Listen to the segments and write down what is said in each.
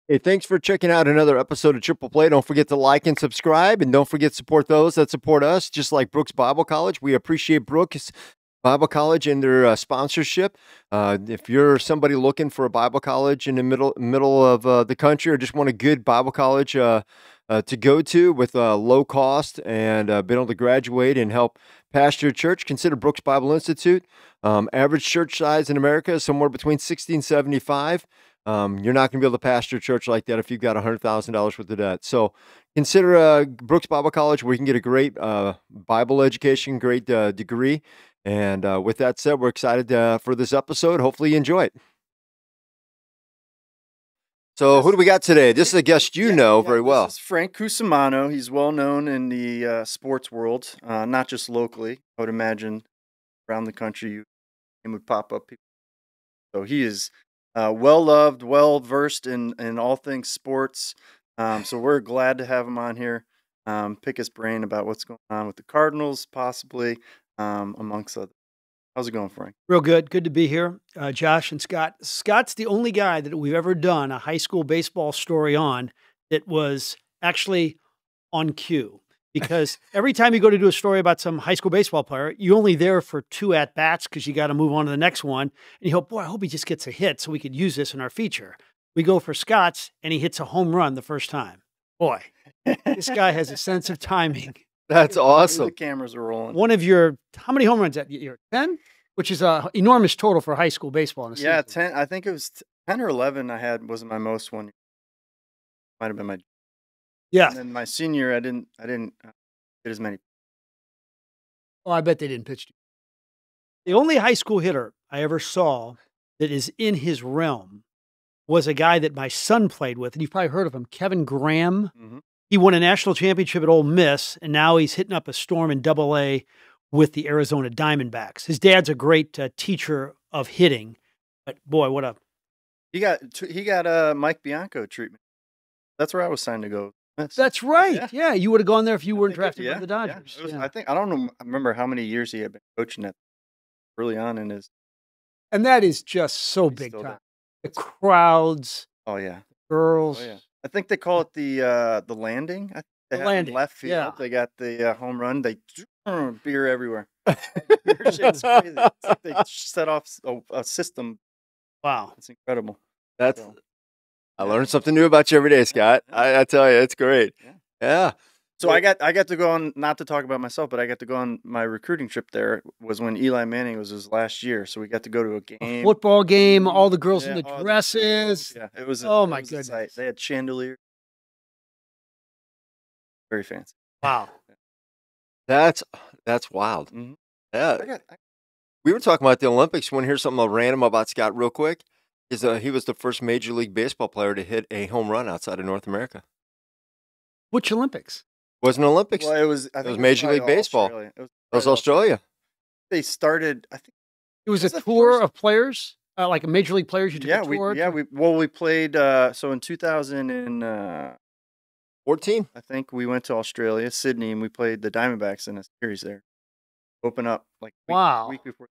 Hey, thanks for checking out another episode of Triple Play. Don't forget to like and subscribe, and don't forget to support those that support us, just like Brooks Bible College. We appreciate Brooks Bible College and their sponsorship. If you're somebody looking for a Bible college in the middle of the country, or just want a good Bible college to go to with low cost and being able to graduate and help pastor your church, consider Brooks Bible Institute. Average church size in America is somewhere between 60 and 75. You're not going to be able to pastor a church like that if you've got $100,000 worth of debt. So consider Brooks Bible College, where you can get a great Bible education, great degree. And with that said, we're excited for this episode. Hopefully you enjoy it. So who do we got today? This is a guest you know very well. This is Frank Cusimano. He's well known in the sports world, not just locally. I would imagine around the country, him would pop up. So he is well loved, well versed in all things sports. So we're glad to have him on here. Pick his brain about what's going on with the Cardinals, possibly, amongst others. How's it going, Frank? Real good. Good to be here. Josh and Scott. Scott's the only guy that we've ever done a high school baseball story on that was actually on cue. Because every time you go to do a story about some high school baseball player, you're only there for 2 at-bats because you got to move on to the next one. And you hope, boy, I hope he just gets a hit so we could use this in our feature. We go for Scott's, and he hits a home run the first time. Boy, this guy has a sense of timing. That's awesome. The cameras are rolling. One of your, how many home runs? You're 10? Which is an enormous total for high school baseball in a Yeah, season. 10. I think it was 10 or 11 I had wasn't my most one. Might have been my. Yeah. And then my senior, I didn't get as many. Oh, I bet they didn't pitch to you. The only high school hitter I ever saw that is in his realm was a guy that my son played with, and you've probably heard of him, Kevin Graham. Mm-hmm. He won a national championship at Ole Miss, and now he's hitting up a storm in Double-A with the Arizona Diamondbacks. His dad's a great teacher of hitting, but boy, what a... He got Mike Bianco treatment. That's where I was signed to go. That's right. Yeah, you would have gone there if you weren't drafted by the Yeah. Dodgers. I don't know. I remember how many years he had been coaching that early on in his. And that is just so big still time. does. The crowds, Oh yeah. girls. Oh yeah. I think they call it the landing. They The have landing, left field. yeah. They got the home run. They beer everywhere. Beer shit's crazy. It's like they set off a system. Wow. It's incredible. That's So, I learned something new about you every day, Scott. I tell you, it's great. Yeah. So I got to go on, not to talk about myself, but I got to go on my recruiting trip there. Was when Eli Manning was his last year, so we got to go to a game. Football game, all the girls in the all dresses. Yeah, it was. Oh, it my was a goodness. sight. They had chandeliers. Very fancy. Wow. That's wild. Mhm. Yeah. We were talking about the Olympics. Want to hear something random about Scott real quick? He was the first Major League Baseball player to hit a home run outside of North America. Which Olympics? Wasn't Olympics. Well, it was. I think was Major probably League Baseball. Australia. It That was probably Australia. They started. I think. It was a Was the tour first- of players, like a major league players. You took Yeah, a tour. we played. So in 2000 14. I think we went to Australia, Sydney, and we played the Diamondbacks in a series there. Open up like Wow. week before.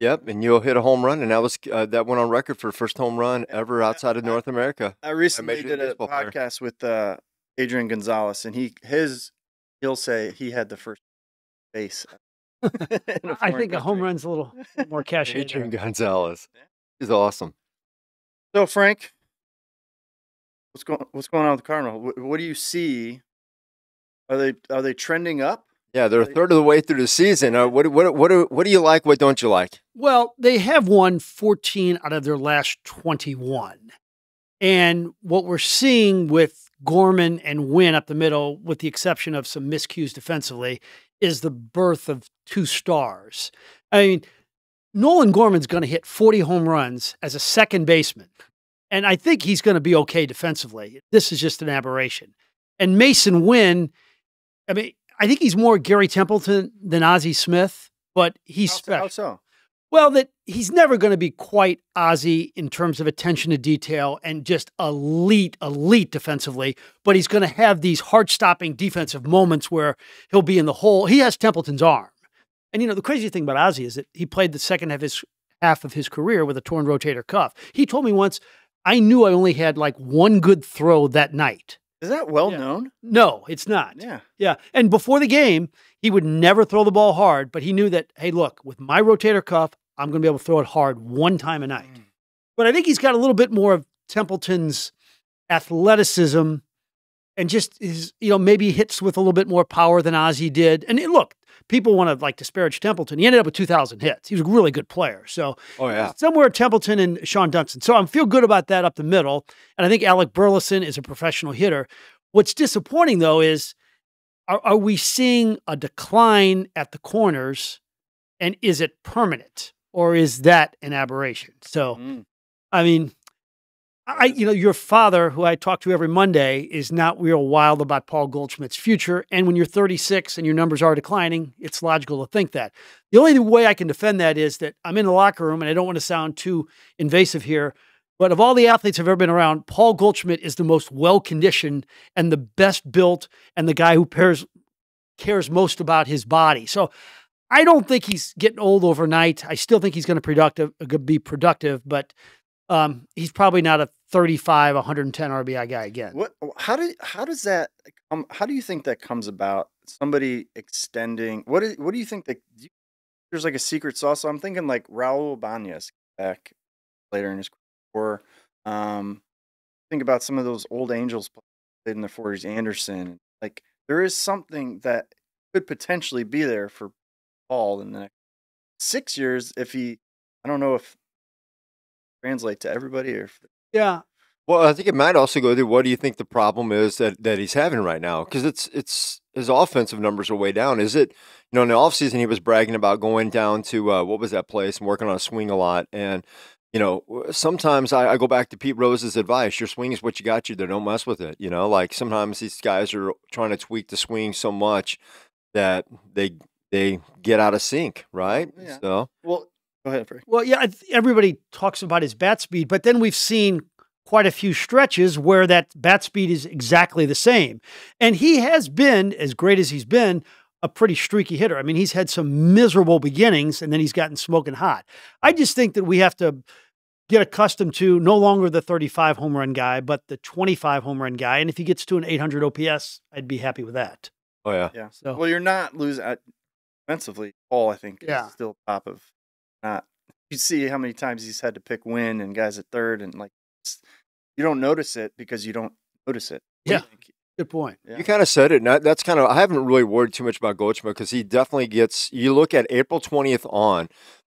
Yep, and you'll hit a home run, and that went on record for the first home run ever outside of North America. I recently Major did League a Baseball player. podcast with Adrian Gonzalez, and he'll say he had the first base. in a I foreign think a home country. run's a little more cash. Adrian Gonzalez. He's awesome. So Frank, what's going on with the Cardinal? What do you see? Are they trending up? Yeah, they're a third of the way through the season. What do you like? What don't you like? Well, they have won 14 out of their last 21. And what we're seeing with Gorman and Wynn up the middle, with the exception of some miscues defensively, is the birth of two stars. I mean, Nolan Gorman's going to hit 40 home runs as a second baseman. And I think he's going to be okay defensively. This is just an aberration. And Mason Wynn, I mean, I think he's more Gary Templeton than Ozzie Smith, but he's special. How so? Well, that he's never going to be quite Ozzie in terms of attention to detail and just elite defensively, but he's going to have these heart-stopping defensive moments where he'll be in the hole. He has Templeton's arm. And, you know, the crazy thing about Ozzie is that he played the second half of his career with a torn rotator cuff. He told me once, I knew I only had like one good throw that night. Is that well known? No, it's not. Yeah. Yeah. And before the game, he would never throw the ball hard, but he knew that, hey, look, with my rotator cuff, I'm going to be able to throw it hard one time a night. But I think he's got a little bit more of Templeton's athleticism and just his, maybe hits with a little bit more power than Ozzie did. And look, people want to like disparage Templeton. He ended up with 2,000 hits. He was a really good player. So somewhere Templeton and Sean Dunston. So I feel good about that up the middle. And I think Alec Burleson is a professional hitter. What's disappointing though is, are we seeing a decline at the corners, and is it permanent, or is that an aberration? So, I mean, your father, who I talk to every Monday, is not real wild about Paul Goldschmidt's future. And when you're 36 and your numbers are declining, it's logical to think that. The only way I can defend that is that I'm in the locker room, and I don't want to sound too invasive here, but of all the athletes I've ever been around, Paul Goldschmidt is the most well-conditioned and the best built and the guy who cares most about his body. So I don't think he's getting old overnight. I still think he's going to be productive, but he's probably not a 35, 110 RBI guy again. How do you think that comes about? Somebody extending. What do you think that there's like a secret sauce? So I'm thinking like Raul Ibanez back later in his career. Or think about some of those old Angels played in the 40s, Anderson. Like there is something that could potentially be there for Paul in the next 6 years I don't know if translate to everybody or if Well, I think it might also go to what do you think the problem is that he's having right now? Because it's his offensive numbers are way down. Is it, in the offseason he was bragging about going down to what was that place and working on a swing a lot. And sometimes I go back to Pete Rose's advice. Your swing is what you got you there. Don't mess with it. Like sometimes these guys are trying to tweak the swing so much that they get out of sync, right? Yeah. So, well, go ahead, Frank. Well, yeah, everybody talks about his bat speed, but then we've seen quite a few stretches where that bat speed is exactly the same. And he has been, as great as he's been, a pretty streaky hitter. I mean, he's had some miserable beginnings, and then he's gotten smoking hot. I just think that we have to get accustomed to no longer the 35 home run guy, but the 25 home run guy. And if he gets to an 800 OPS, I'd be happy with that. Oh, yeah. Yeah. So, well, you're not losing offensively. Paul, I think, is still top of not. You see how many times he's had to pick Win and guys at third, and like you don't notice it because you don't notice it. Yeah. Good point. Yeah. You kind of said it. And that's kind of, I haven't really worried too much about Goldschmidt because he definitely gets, you look at April 20th on,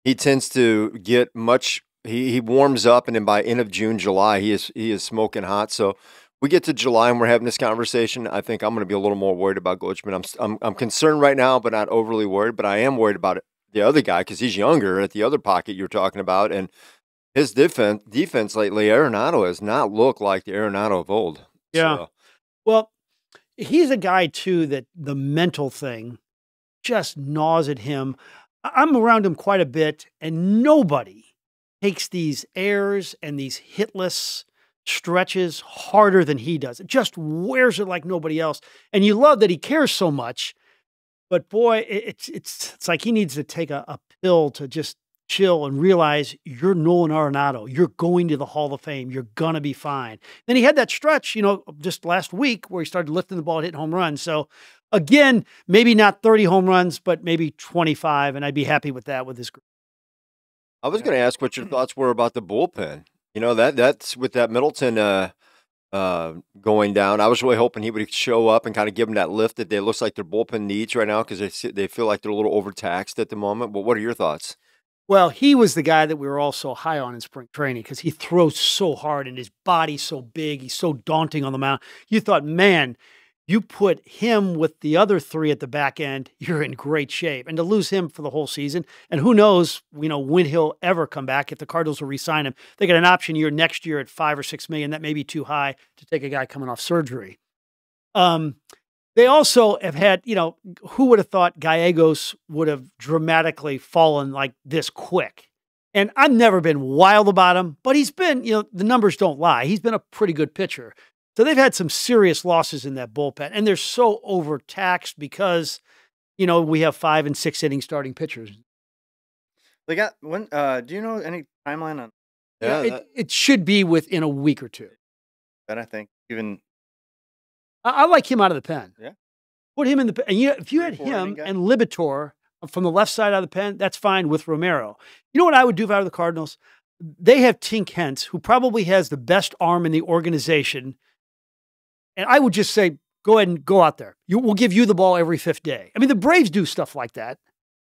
he tends to get much, he warms up, and then by end of June, July, he is smoking hot. So we get to July and we're having this conversation. I think I'm going to be a little more worried about Goldschmidt. I'm concerned right now, but not overly worried. But I am worried about the other guy because he's younger at the other pocket you're talking about, and his defense lately, Arenado, has not looked like the Arenado of old. Yeah. So. Well, he's a guy too that the mental thing just gnaws at him. I'm around him quite a bit, and nobody takes these airs and these hitless stretches harder than he does. It just wears it like nobody else. And you love that he cares so much, but boy, it's like he needs to take a pill to just chill and realize you're Nolan Arenado. You're going to the Hall of Fame. You're going to be fine. Then he had that stretch, just last week where he started lifting the ball and hitting home runs. So again, maybe not 30 home runs, but maybe 25. And I'd be happy with that with his group. I was going to ask what your thoughts were about the bullpen. That's with that Middleton going down. I was really hoping he would show up and kind of give them that lift that looks like their bullpen needs right now because they feel like they're a little overtaxed at the moment. But what are your thoughts? Well, he was the guy that we were all so high on in spring training because he throws so hard and his body's so big. He's so daunting on the mound. You thought, man, you put him with the other three at the back end, you're in great shape. And to lose him for the whole season, and who knows, when he'll ever come back, if the Cardinals will re-sign him. They got an option year next year at $5 or $6 million. That may be too high to take a guy coming off surgery. They also have had, who would have thought Gallegos would have dramatically fallen like this quick? And I've never been wild about him, but he's been, the numbers don't lie. He's been a pretty good pitcher. So they've had some serious losses in that bullpen, and they're so overtaxed because, we have 5 and 6 inning starting pitchers. They got when? Do you know any timeline on Yeah, it should be within a week or two. That I think even I like him out of the pen. Yeah. Put him in the pen. And if you had 3-4 inning him guy. and Libator from the left side out of the pen, that's fine with Romero. You know what I would do if I were the Cardinals? They have Tink Hence, who probably has the best arm in the organization. And I would just say, go ahead and go out there. We'll give you the ball every fifth day. I mean, the Braves do stuff like that.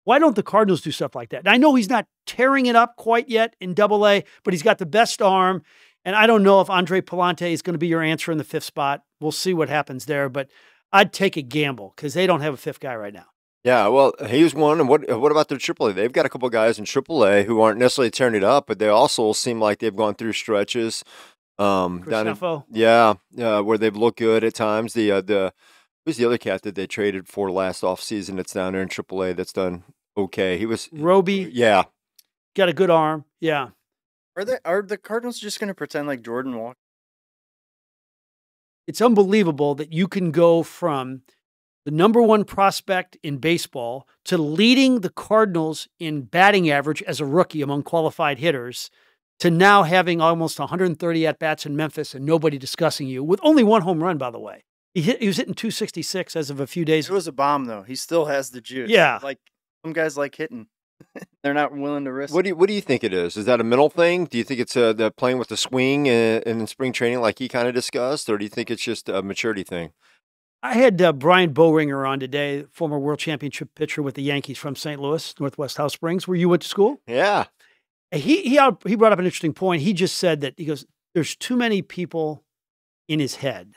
Why don't the Cardinals do stuff like that? And I know he's not tearing it up quite yet in Double-A, but he's got the best arm. And I don't know if Andre Palante is going to be your answer in the fifth spot. We'll see what happens there. But I'd take a gamble because they don't have a fifth guy right now. Yeah, well, he's one. And what about their AAA? They've got a couple guys in AAA who aren't necessarily tearing it up, but they also seem like they've gone through stretches. Down in, where they've looked good at times. Who's the other cat that they traded for last offseason that's down there in AAA that's done okay? He was Roby. Yeah. Got a good arm. Yeah. Are the Cardinals just going to pretend like Jordan Walker? It's unbelievable that you can go from the number one prospect in baseball to leading the Cardinals in batting average as a rookie among qualified hitters to now having almost 130 at-bats in Memphis and nobody discussing you, with only one home run, by the way. He was hitting 266 as of a few days It ago. was a bomb, though. He still has the juice. Yeah. Like, some guys like hitting. They're not willing to risk What do you think it is? Is that a mental thing? Do you think it's the playing with the swing in spring training like he kind of discussed, or do you think it's just a maturity thing? I had Brian Bowringer on today, former world championship pitcher with the Yankees from St. Louis, Northwest House Springs, where you went to school. Yeah. He brought up an interesting point. He just said that, he goes, there's too many people in his head,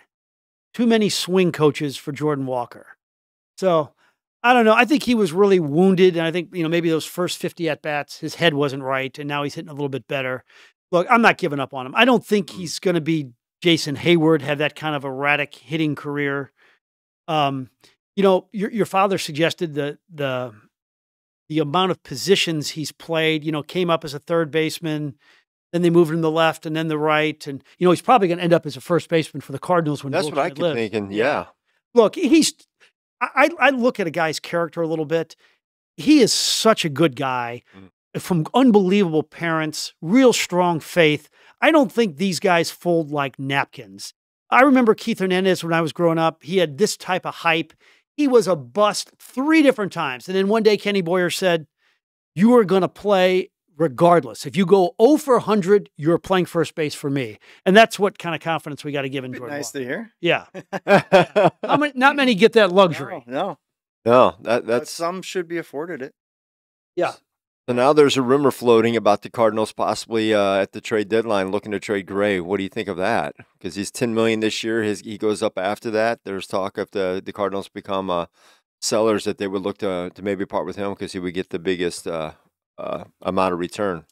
too many swing coaches for Jordan Walker. So I don't know. I think he was really wounded. And I think, maybe those first 50 at-bats, his head wasn't right. And now he's hitting a little bit better. Look, I'm not giving up on him. I don't think he's going to be Jason Hayward, have that kind of erratic hitting career. Your father suggested the amount of positions he's played, came up as a third baseman, then they moved him to the left and then the right. And, he's probably going to end up as a first baseman for the Cardinals when That's what I keep thinking. Yeah. Look, I look at a guy's character a little bit. He is such a good guy from unbelievable parents, real strong faith. I don't think these guys fold like napkins. I remember Keith Hernandez when I was growing up. He had this type of hype. He was a bust 3 different times. And then one day, Kenny Boyer said, you are going to play regardless. If you go 0 for 100, you're playing first base for me. And that's what kind of confidence we got to give in Jordan Nice Walker. to hear. Yeah. Not many get that luxury. No. No, But that's some should be afforded it. Yeah. So now there's a rumor floating about the Cardinals possibly at the trade deadline looking to trade Gray. What do you think of that? Because he's $10 million this year. He goes up after that. There's talk if the Cardinals become sellers that they would look to maybe part with him because he would get the biggest amount of return.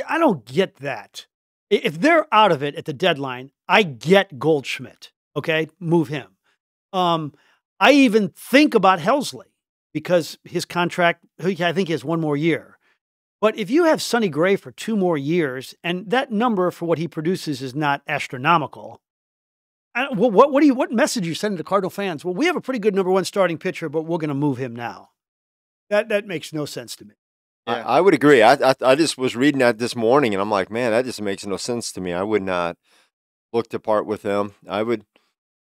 I don't get that. If they're out of it at the deadline, I get Goldschmidt. Okay, move him. I even think about Helsley because his contract, I think he has 1 more year. But if you have Sonny Gray for 2 more years, and that number for what he produces is not astronomical, what message are you sending to Cardinal fans? Well, we have a pretty good number 1 starting pitcher, but we're going to move him now. That makes no sense to me. Yeah. I would agree. I just was reading that this morning, and I'm like, man, that just makes no sense to me. I would not look to part with him. If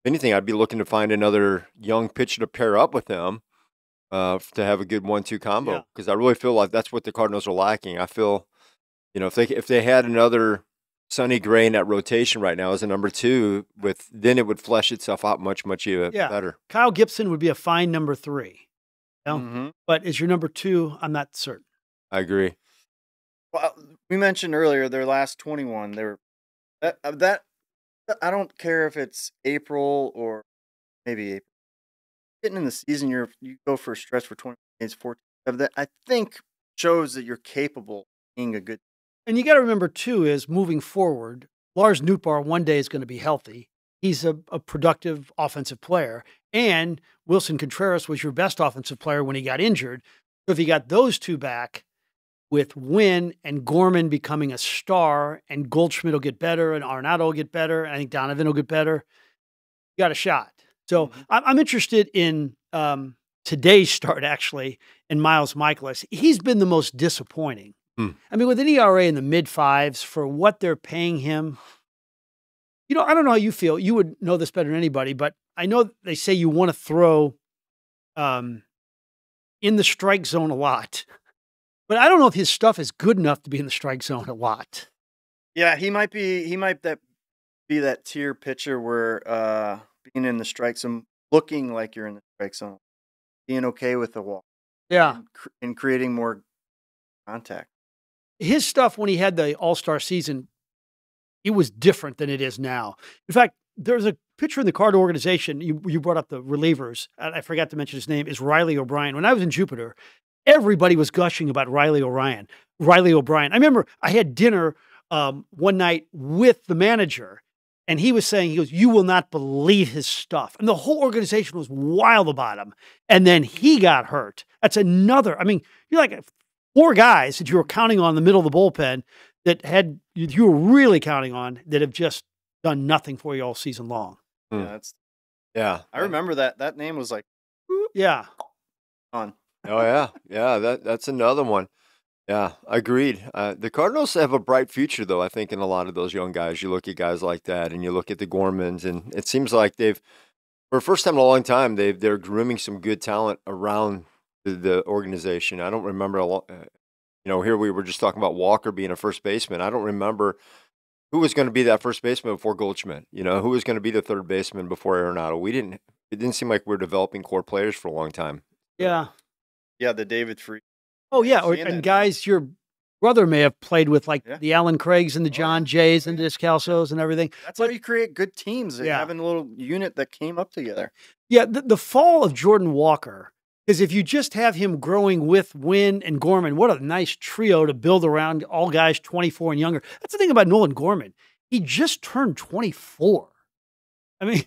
anything, I'd be looking to find another young pitcher to pair up with him. To have a good 1-2 combo, because I really feel like that's what the Cardinals are lacking. I feel, if they had another Sonny Gray in that rotation right now as a number 2, then it would flesh itself out much better. Kyle Gibson would be a fine number 3. Mm-hmm. But as your number 2, I'm not certain. I agree. Well, we mentioned earlier their last 21. They were that I don't care if it's April or maybe April. Getting in the season, you go for a stretch for 20 days, 14. That I think shows that you're capable of being a good. And you got to remember too is moving forward, Lars Nootbaar one day is going to be healthy. He's a productive offensive player, and Wilson Contreras was your best offensive player when he got injured. So if you got those 2 back, with Wynn and Gorman becoming a star, and Goldschmidt will get better, and Arenado will get better, and I think Donovan will get better, you got a shot. So I'm interested in today's start, actually, in Miles Michaelis. He's been the most disappointing I mean, with an ERA in the mid fives for what they're paying him, I don't know how you feel. You would know this better than anybody, but I know they say you want to throw in the strike zone a lot. But I don't know if his stuff is good enough to be in the strike zone a lot. Yeah, he might be that tier pitcher where being in the strike zone, looking like you're in the strike zone, being okay with the walk. Yeah. And creating more contact. His stuff when he had the All-Star season, it was different than it is now. In fact, there's a pitcher in the Cardinal organization, you brought up the relievers, I forgot to mention his name, is Riley O'Brien. When I was in Jupiter, everybody was gushing about Riley O'Brien. I remember I had dinner one night with the manager, and he was saying, you will not believe his stuff. And the whole organization was wild about him. And then he got hurt. That's another, you're like 4 guys that you were counting on in the middle of the bullpen that you were really counting on that have just done nothing for you all season long. Yeah, I remember that name was like, yeah. On. Oh yeah. Yeah. That's another one. Yeah, agreed. The Cardinals have a bright future, though, I think, in a lot of those young guys. You look at guys like that, and you look at the Gormans, and it seems like for the first time in a long time, they're grooming some good talent around the organization. I don't remember here we were just talking about Walker being a first baseman. I don't remember who was going to be that first baseman before Goldschmidt. Who was going to be the third baseman before Arenado. It didn't seem like we were developing core players for a long time. Yeah. Yeah, the David Freese. Oh, yeah. And guys, your brother may have played with the Alan Craigs and the John Jays and the Descalsos and everything. That's how you create good teams. Having a little unit that came up together. Yeah, the fall of Jordan Walker, because if you just have him growing with Wynn and Gorman, what a nice trio to build around, all guys 24 and younger. That's the thing about Nolan Gorman. He just turned 24. And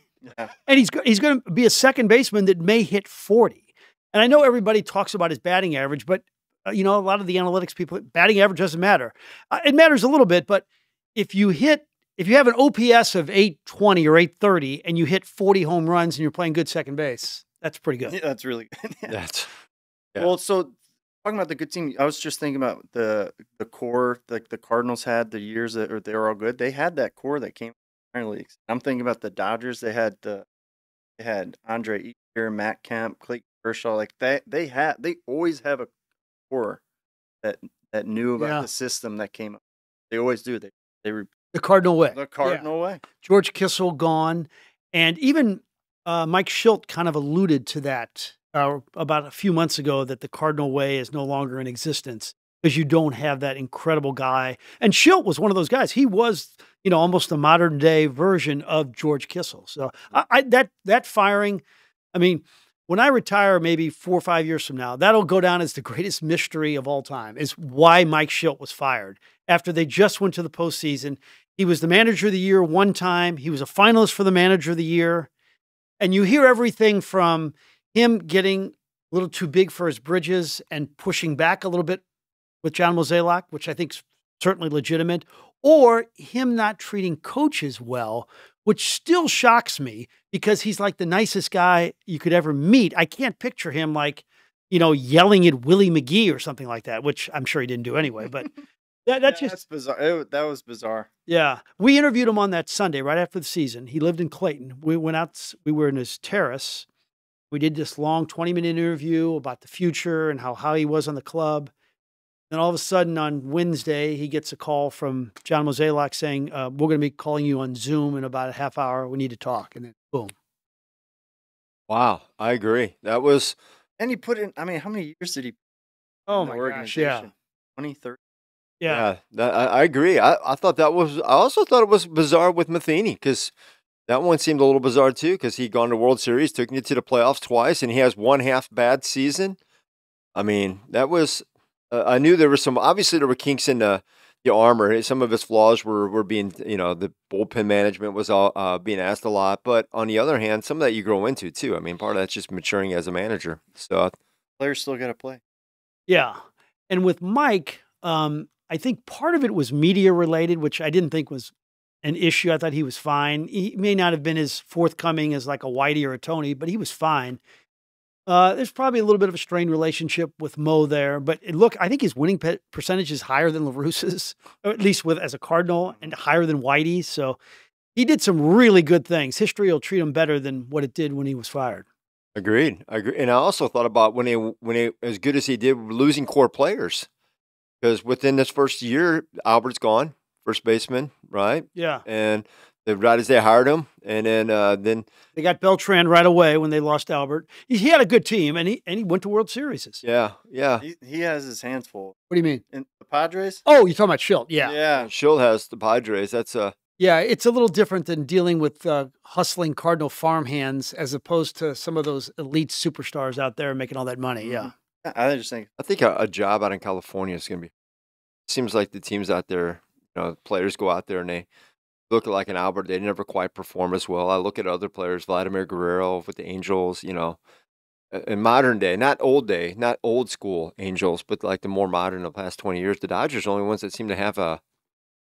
he's going to be a second baseman that may hit 40. And I know everybody talks about his batting average, but a lot of the analytics people, batting average doesn't matter. It matters a little bit, but if you have an OPS of 820 or 830 and you hit 40 home runs and you're playing good second base, that's pretty good. Yeah, that's really good. Yeah. Yeah. Well, so talking about the good team, I was just thinking about the core like the Cardinals had the years that they were all good. They had that core that came from the minor leagues. I'm thinking about the Dodgers. They had Andre Ethier, Matt Kemp, Clayton Kershaw. Like they always have a core that knew about the system that came up. They always do. They the Cardinal way. The Cardinal way. George Kissel gone, and even Mike Schilt kind of alluded to that about a few months ago that the Cardinal way is no longer in existence because you don't have that incredible guy. And Schilt was one of those guys. He was, almost the modern day version of George Kissel. So that firing, when I retire, maybe 4 or 5 years from now, that'll go down as the greatest mystery of all time, is why Mike Schilt was fired. After they just went to the postseason, he was the manager of the year one time. He was a finalist for the manager of the year. And you hear everything from him getting a little too big for his bridges and pushing back a little bit with John Mozeliak, which I think is certainly legitimate, or him not treating coaches well, which still shocks me because he's like the nicest guy you could ever meet. I can't picture him yelling at Willie McGee or something like that, which I'm sure he didn't do anyway, but that's bizarre. That was bizarre. Yeah. We interviewed him on that Sunday right after the season. He lived in Clayton. We were in his terrace. We did this long 20-minute interview about the future and how he was on the club. Then all of a sudden on Wednesday, he gets a call from John Mozeliak saying, we're going to be calling you on Zoom in about a half hour. We need to talk. And then boom. Wow. I agree. That was. And he put in, how many years did he? Oh my gosh. Yeah. 20, 30. Yeah. I agree. I also thought it was bizarre with Matheny because that one seemed a little bizarre too because he'd gone to World Series, took you to the playoffs twice, and he has one half bad season. That was. I knew there were obviously there were kinks in the armor. Some of his flaws were being, the bullpen management was all being asked a lot. But on the other hand, some of that you grow into too. Part of that's just maturing as a manager. So players still got to play. Yeah. And with Mike, I think part of it was media related, which I didn't think was an issue. I thought he was fine. He may not have been as forthcoming as like a Whitey or a Tony, but he was fine. There's probably a little bit of a strained relationship with Mo there, but look, I think his winning percentage is higher than LaRusse's, or at least as a Cardinal, and higher than Whitey. So he did some really good things. History will treat him better than what it did when he was fired. Agreed. And I also thought about when he as good as he did, losing core players, because within this first year, Albert's gone, first baseman, right? Yeah. And right as they hired him, and then they got Beltran right away when they lost Albert. He had a good team, and he went to World Series. Yeah. He has his hands full. What do you mean? In the Padres? Oh, you're talking about Schilt. Yeah. Yeah. Schilt has the Padres. That's Yeah, it's a little different than dealing with hustling Cardinal farmhands as opposed to some of those elite superstars out there making all that money. Yeah. I just think a job out in California is going to be. Seems like the teams out there, players go out there and they look like an Albert. They never quite perform as well. I look at other players, Vladimir Guerrero with the Angels. In modern day, not old school Angels, but like the more modern of the past 20 years. The Dodgers are the only ones that seem to have a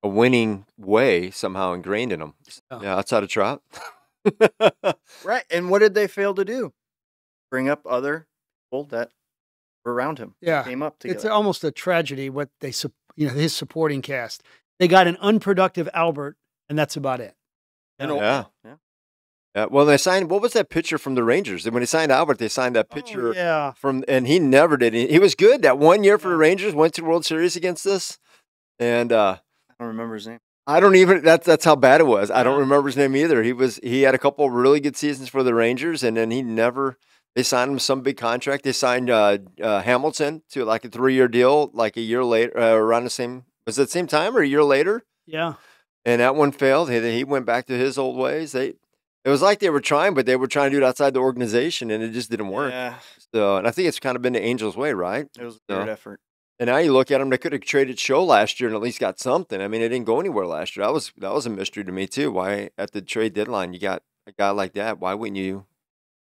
winning way somehow ingrained in them. Yeah, outside of Trout. Right. And what did they fail to do? Bring up other people that were around him. Yeah. Came up together. It's almost a tragedy what his supporting cast. They got an unproductive Albert, and that's about it. Yeah. Well, they signed, what was that pitcher from the Rangers? When they signed Albert, they signed that pitcher and he never did. He was good that 1 year for the Rangers, went to the World Series against us. And I don't remember his name. I don't even. That's how bad it was. I don't remember his name either. He had a couple of really good seasons for the Rangers, and then he never. They signed him some big contract. They signed Hamilton to like a 3-year deal, like a year later, around the same. Was it the same time or a year later? Yeah. And that one failed. He went back to his old ways. It was like they were trying, but they were trying to do it outside the organization, and it just didn't work. Yeah. So, and I think it's kind of been the Angels' way, right? It was a good effort. And now you look at them; they could have traded Show last year and at least got something. I mean, it didn't go anywhere last year. That was a mystery to me too. Why at the trade deadline you got a guy like that? Why wouldn't you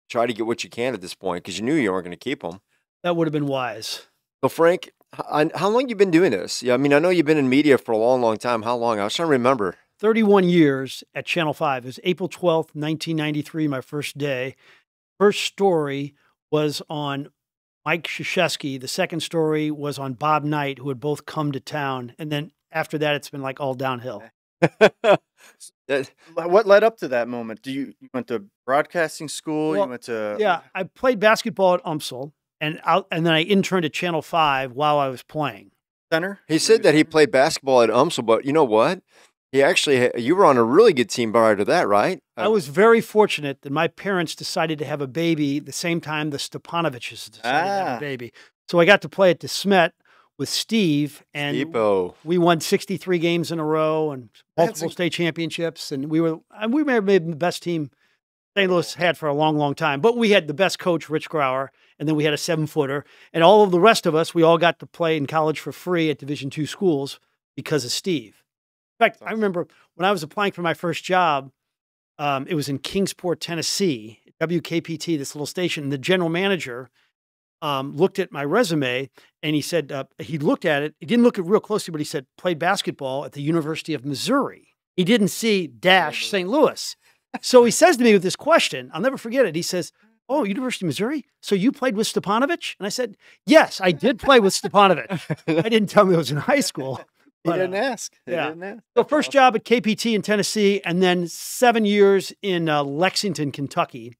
try to get what you can at this point? Because you knew you weren't going to keep him. That would have been wise. So, Frank, how long you been doing this? Yeah, I mean, I know you've been in media for a long, long time. How long? I was trying to remember. 31 years at Channel 5. It was April 12th, 1993, my first day. First story was on Mike Krzyzewski. The second story was on Bob Knight, who had both come to town. And then after that, it's been like all downhill. What led up to that moment? You went to broadcasting school? Well, you went to... Yeah, I played basketball at UMSL, and then I interned at Channel 5 while I was playing. Center? He said that he played basketball at UMSL, but you know what? You were on a really good team prior to that, right? I was very fortunate that my parents decided to have a baby the same time the Stepanoviches decided to have a baby. So I got to play at DeSmet with Steve, and we won 63 games in a row and multiple state championships, and we may have made the best team St. Louis had for a long, long time. But we had the best coach, Rich Grauer, and then we had a 7-footer, and all of the rest of us, we all got to play in college for free at Division II schools because of Steve. In fact, I remember when I was applying for my first job, it was in Kingsport, Tennessee, WKPT, this little station. And the general manager looked at my resume, and he said, he looked at it. He didn't look at it real closely, but he said, played basketball at the University of Missouri. He didn't see St. Louis. So he says to me with this question, I'll never forget it. He says, "Oh, University of Missouri? So you played with Stepanovic?" And I said, "Yes, I did play with Stepanovic." I didn't tell him it was in high school. He didn't ask. So first job at KPT in Tennessee, and then 7 years in Lexington, Kentucky,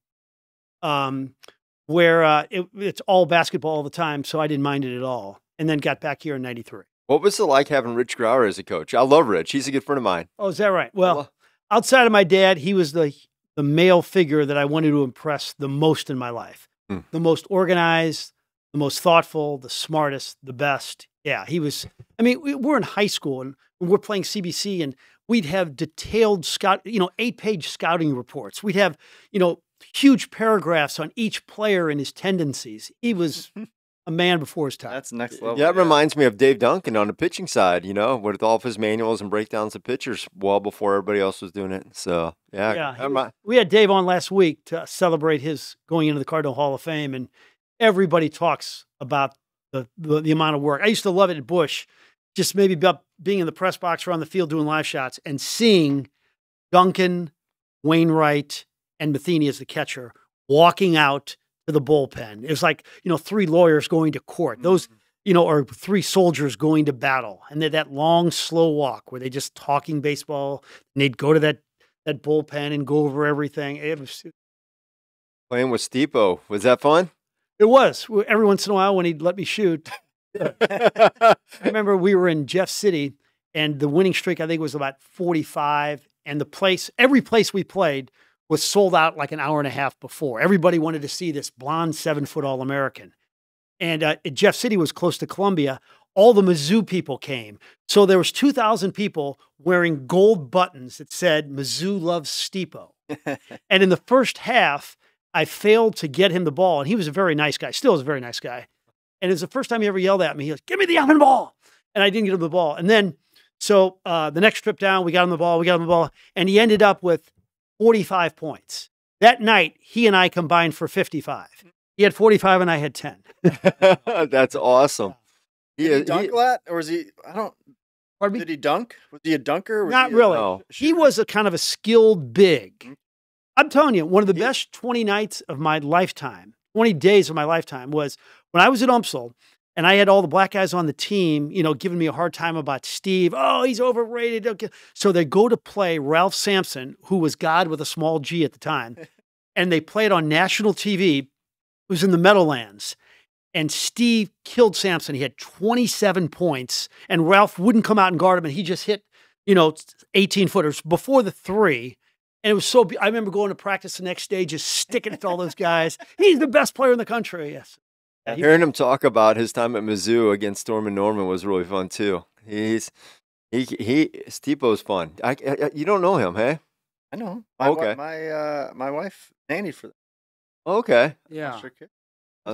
where it's all basketball all the time, so I didn't mind it at all. And then got back here in '93. What was it like having Rich Grauer as a coach? I love Rich. He's a good friend of mine. Oh, is that right? Well, outside of my dad, he was the male figure that I wanted to impress the most in my life. The most organized, the most thoughtful, the smartest, the best. Yeah, he was. I mean, we're in high school and we're playing CBC, and we'd have detailed 8-page scouting reports. We'd have, huge paragraphs on each player and his tendencies. He was a man before his time. That's next level. Yeah, it reminds me of Dave Duncan on the pitching side, with all of his manuals and breakdowns of pitchers well before everybody else was doing it. So, we had Dave on last week to celebrate his going into the Cardinal Hall of Fame, and everybody talks about the amount of work. I used to love it at Busch, just maybe about being in the press box or on the field doing live shots and seeing Duncan, Wainwright, and Matheny as the catcher walking out to the bullpen. It was like, 3 lawyers going to court. Those, or 3 soldiers going to battle. And then that long, slow walk where they just talking baseball and they'd go to that bullpen and go over everything. It was Playing with Stipo. Was that fun? It was. Every once in a while when he'd let me shoot. I remember we were in Jeff City and the winning streak, I think, was about 45. And every place we played was sold out like an hour and a half before. Everybody wanted to see this blonde 7-foot All-American. And Jeff City was close to Columbia. All the Mizzou people came. So there was 2,000 people wearing gold buttons that said, Mizzou loves Stipo. And in the first half, I failed to get him the ball. And he was a very nice guy, still is a very nice guy. And it was the first time he ever yelled at me. He goes, give me the effing ball. And I didn't get him the ball. And then, so the next trip down, we got him the ball. And he ended up with 45 points. That night, he and I combined for 55. He had 45 and I had 10. That's awesome. Did he dunk a lot? Or was he, Pardon me? did he dunk? Was he a dunker? Not really. No. He was a kind of a skilled big. I'm telling you, one of the best 20 nights of my lifetime, 20 days of my lifetime was when I was at UMSL and I had all the black guys on the team, giving me a hard time about Steve. Oh, he's overrated. Okay. So they go to play Ralph Sampson, who was God with a small G at the time. And they played on national TV. It was in the Meadowlands. And Steve killed Sampson. He had 27 points. And Ralph wouldn't come out and guard him. And he just hit, 18-footers before the 3. And it was I remember going to practice the next day, just sticking it to all those guys. He's the best player in the country. Yes. Hearing him talk about his time at Mizzou against Storm and Norman was really fun too. Stipo's fun. You don't know him, hey? I know. Okay. My wife nannied for them. Okay. Yeah. Sure could.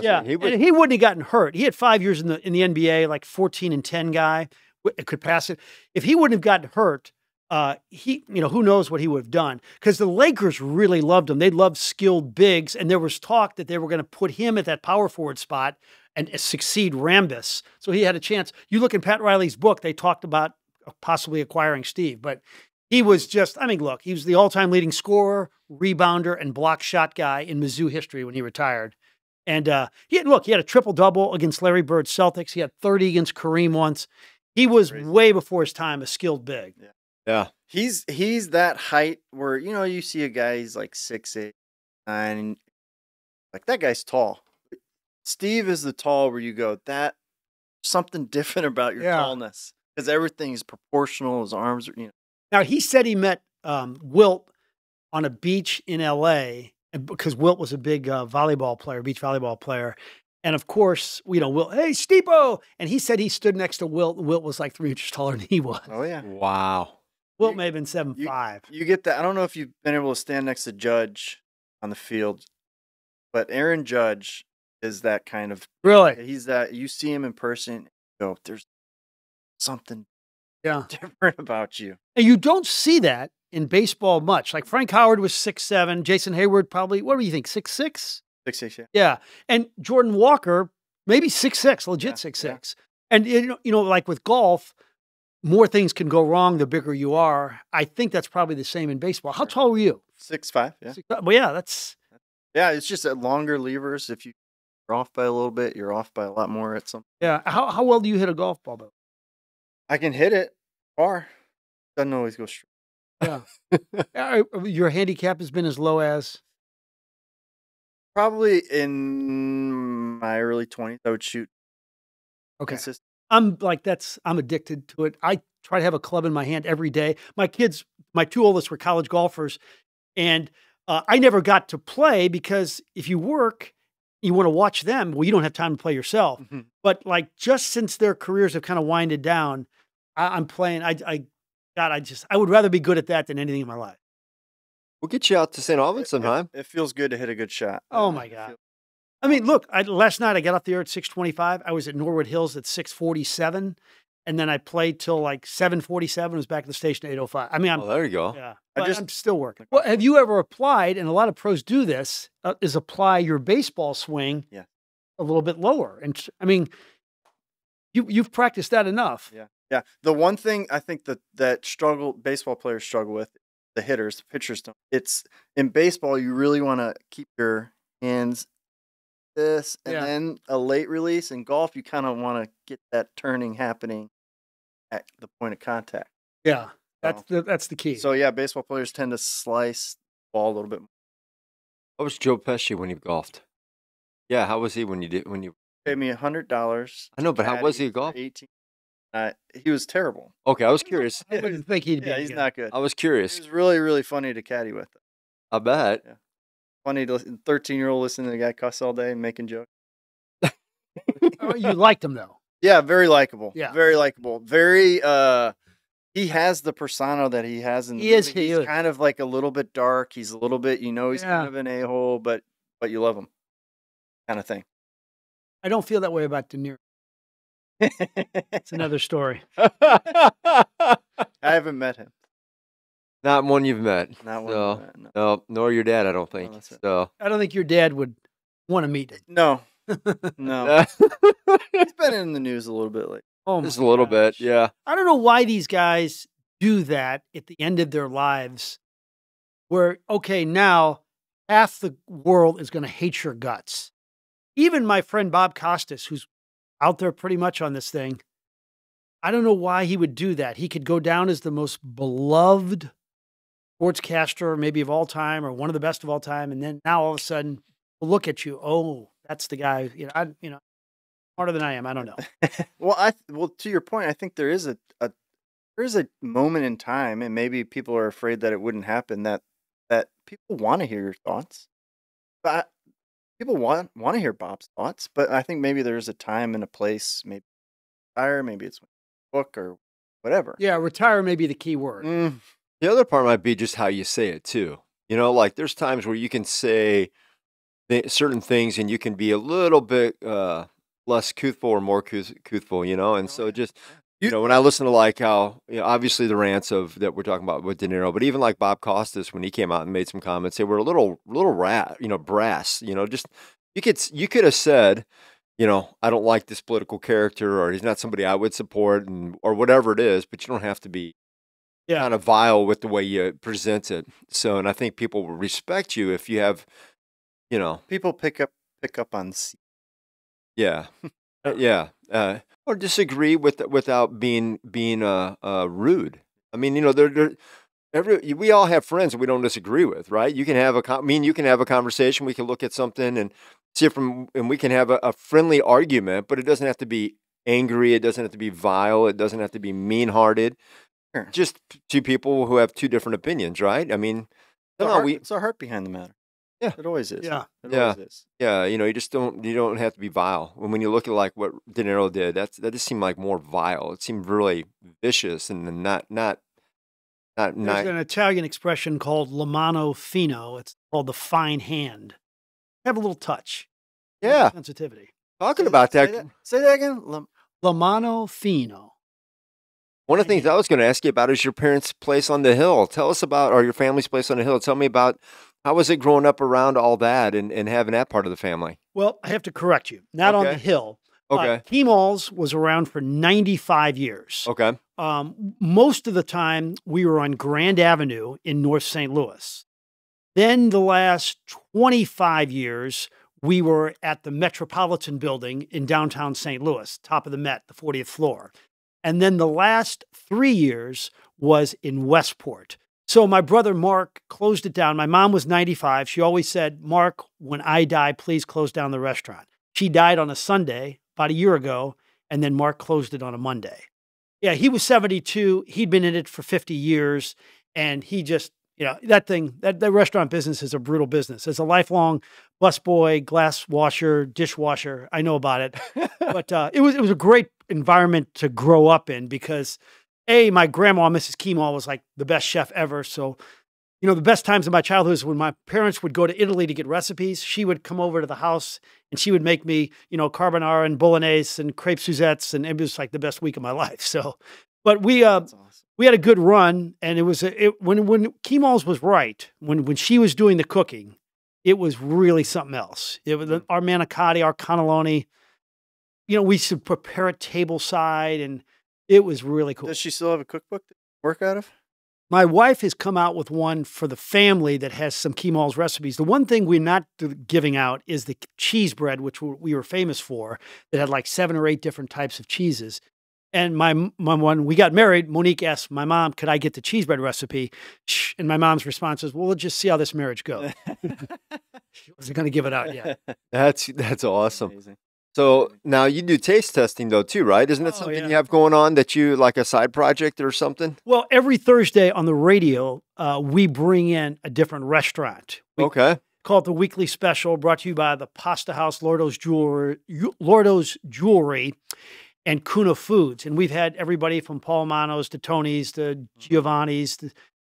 Yeah. He wouldn't have gotten hurt. He had 5 years in the NBA, like 14-10 guy. It could pass it. If he wouldn't have gotten hurt, who knows what he would have done? Because the Lakers really loved him. They loved skilled bigs, and there was talk that they were going to put him at that power forward spot and succeed Rambis. So he had a chance. You look in Pat Riley's book, they talked about possibly acquiring Steve, but he was just, look, he was the all-time leading scorer, rebounder, and block shot guy in Mizzou history when he retired. And he had a triple-double against Larry Bird's Celtics. He had 30 against Kareem once. He was way before his time a skilled big. Yeah. He's that height where, you see a guy, he's like 6'8", 9, like that guy's tall. Steve is the tall where you go, that something different about your tallness. Because everything's proportional, his arms are, Now, he said he met Wilt on a beach in L.A., because Wilt was a big beach volleyball player. And of course, Wilt, hey, Stipo! And he said he stood next to Wilt, and Wilt was like 3 inches taller than he was. Oh, yeah. Wow. Wilt may have been 7'5". You get that. I don't know if you've been able to stand next to Judge on the field, but Aaron Judge is that kind of. Really? He's that. You see him in person, you go, there's something different about you. And you don't see that in baseball much. Like Frank Howard was 6'7", Jason Hayward probably, what do you think, 6'6"? 6'6", yeah. Yeah. And Jordan Walker, maybe 6'6", legit 6'6". And, like with golf, more things can go wrong the bigger you are. I think that's probably the same in baseball. How tall were you? 6'5", yeah. Well, yeah, that's... Yeah, it's just at longer levers. If you're off by a little bit, you're off by a lot more at some. Yeah. How well do you hit a golf ball, though? I can hit it far. Doesn't always go straight. Yeah. Your handicap has been as low as? Probably in my early 20s, I would shoot. Okay. Consistent. I'm addicted to it. I try to have a club in my hand every day. My kids, my 2 oldest were college golfers, and I never got to play because if you work, you want to watch them. Well, you don't have time to play yourself. Mm-hmm. But like just since their careers have kind of winded down, I'm playing. I would rather be good at that than anything in my life. We'll get you out to St. Albans sometime. It feels good to hit a good shot. Oh my God. I mean, look, last night I got off the air at 6:25. I was at Norwood Hills at 6:47. And then I played till like 7:47. Was back at the station at 8:05. I mean, there you go. Yeah, I'm still working. Well, have you ever applied? And a lot of pros do this: is apply your baseball swing a little bit lower. And I mean, you've practiced that enough. Yeah. The one thing I think that baseball players struggle with, the hitters, the pitchers don't. It's in baseball. You really want to keep your hands this, and Yeah. then a late release. In golf, you kind of want to get that turning happening at the point of contact. Yeah, that's the key. So yeah, baseball players tend to slice the ball a little bit more. How was Joe Pesci when you golfed? Yeah, how was he when you Paid me $100. I know, but how was he at for golf? 18. He was terrible. Okay, I was curious. I wouldn't think he'd be. Yeah, he's good. not good. I was He curious. was really, really funny to caddy with. I bet. Funny to 13-year-old listening to the guy cuss all day and making jokes. Oh, you liked him though. Yeah, very likable. Yeah. Very likable. Very he has the persona that he has in the He is. movie. He He's is. kind of like a little bit dark. He's a little bit, he's Yeah. kind of an a-hole, but you love him. Kind of thing. I don't feel that way about De Niro. It's another story. I haven't met him. Not one you've met. Not one. So, I've met, no. no, nor your dad, I don't think. that's right. So, I don't think your dad would want to meet it. No. No. He's been in the news a little bit lately. Oh, my just a little bit, gosh. yeah. I don't know why these guys do that at the end of their lives where, okay, now half the world is going to hate your guts. Even my friend Bob Costas, who's out there pretty much on this thing, I don't know why he would do that. He could go down as the most beloved sportscaster maybe of all time or one of the best of all time. And then now all of a sudden, look at you. Oh, that's the guy, smarter than I am. I don't know. Well, to your point, I think there is a moment in time, and maybe people are afraid that it wouldn't happen. That people want to hear your thoughts, but people want to hear Bob's thoughts. But I think maybe there's a time and a place. Maybe retire. Maybe it's a book or whatever. Yeah, retire may be the key word. The other part might be just how you say it too. Like there's times where you can say certain things and you can be a little bit less truthful or more truthful, and so just when I listen to like how obviously the rants that we're talking about with De Niro, but even like Bob Costas when he came out and made some comments, they were a little brass, just you could have said, I don't like this political character or he's not somebody I would support or whatever it is, but you don't have to be kind of vile with the way you present it. So, and I think people will respect you if you have, People pick up on. Yeah, yeah, or disagree without being rude. I mean, we all have friends that we don't disagree with, right? You can have you can have a conversation. We can look at something and see it and we can have a friendly argument, but it doesn't have to be angry. It doesn't have to be vile. It doesn't have to be mean-hearted. Sure. Just two people who have two different opinions, right? I mean, It's our heart behind the matter. Yeah. It always is. Yeah. It always is. Yeah, you don't have to be vile. When you look at like what De Niro did, that just seemed like more vile. It seemed really vicious and not There's an Italian expression called la mano fino. It's called the fine hand. Have a little touch. Yeah. Sensitivity. Talking about that. Say that again. La mano fino. One of the things I was going to ask you about is your parents' place on the hill. Tell us about, or your family's place on the hill. Tell me about how was it growing up around all that and having that part of the family? Well, I have to correct you. Not on the hill. Okay. Kemal's was around for 95 years. Okay. Most of the time, we were on Grand Avenue in North St. Louis. Then the last 25 years, we were at the Metropolitan Building in downtown St. Louis, top of the Met, the 40th floor. And then the last 3 years was in Westport. So my brother Mark closed it down. My mom was 95. She always said, Mark, when I die, please close down the restaurant. She died on a Sunday about a year ago, and then Mark closed it on a Monday. Yeah, he was 72. He'd been in it for 50 years, and he just, that restaurant business is a brutal business. As a lifelong busboy, glass washer, dishwasher, I know about it. But it was a great environment to grow up in because, my grandma, Mrs. Kemal, was like the best chef ever. So, the best times of my childhood is when my parents would go to Italy to get recipes. She would come over to the house and she would make me, carbonara and bolognese and crepe Suzettes, and it was like the best week of my life. So, but we That's awesome. we had a good run, and it was when Kemal's was right, when she was doing the cooking, it was really something else. It was our manicotti, our cannelloni. We should prepare it tableside, and it was really cool. Does she still have a cookbook to work out of? My wife has come out with one for the family that has some Kemal's recipes. The one thing we're not giving out is the cheese bread, which we were famous for, that had like 7 or 8 different types of cheeses. And my mom, when we got married, Monique asked my mom, could I get the cheese bread recipe? And my mom's response was, well, we'll just see how this marriage goes. She wasn't going to give it out yet. That's awesome. Amazing. So now you do taste testing though too, right? Isn't that something you have going on that you like a side project or something? Well, every Thursday on the radio, we bring in a different restaurant. We call it the Weekly Special, brought to you by the Pasta House, Lordo's Jewelry, and Kuna Foods. And we've had everybody from Paul Mano's to Tony's to Giovanni's to,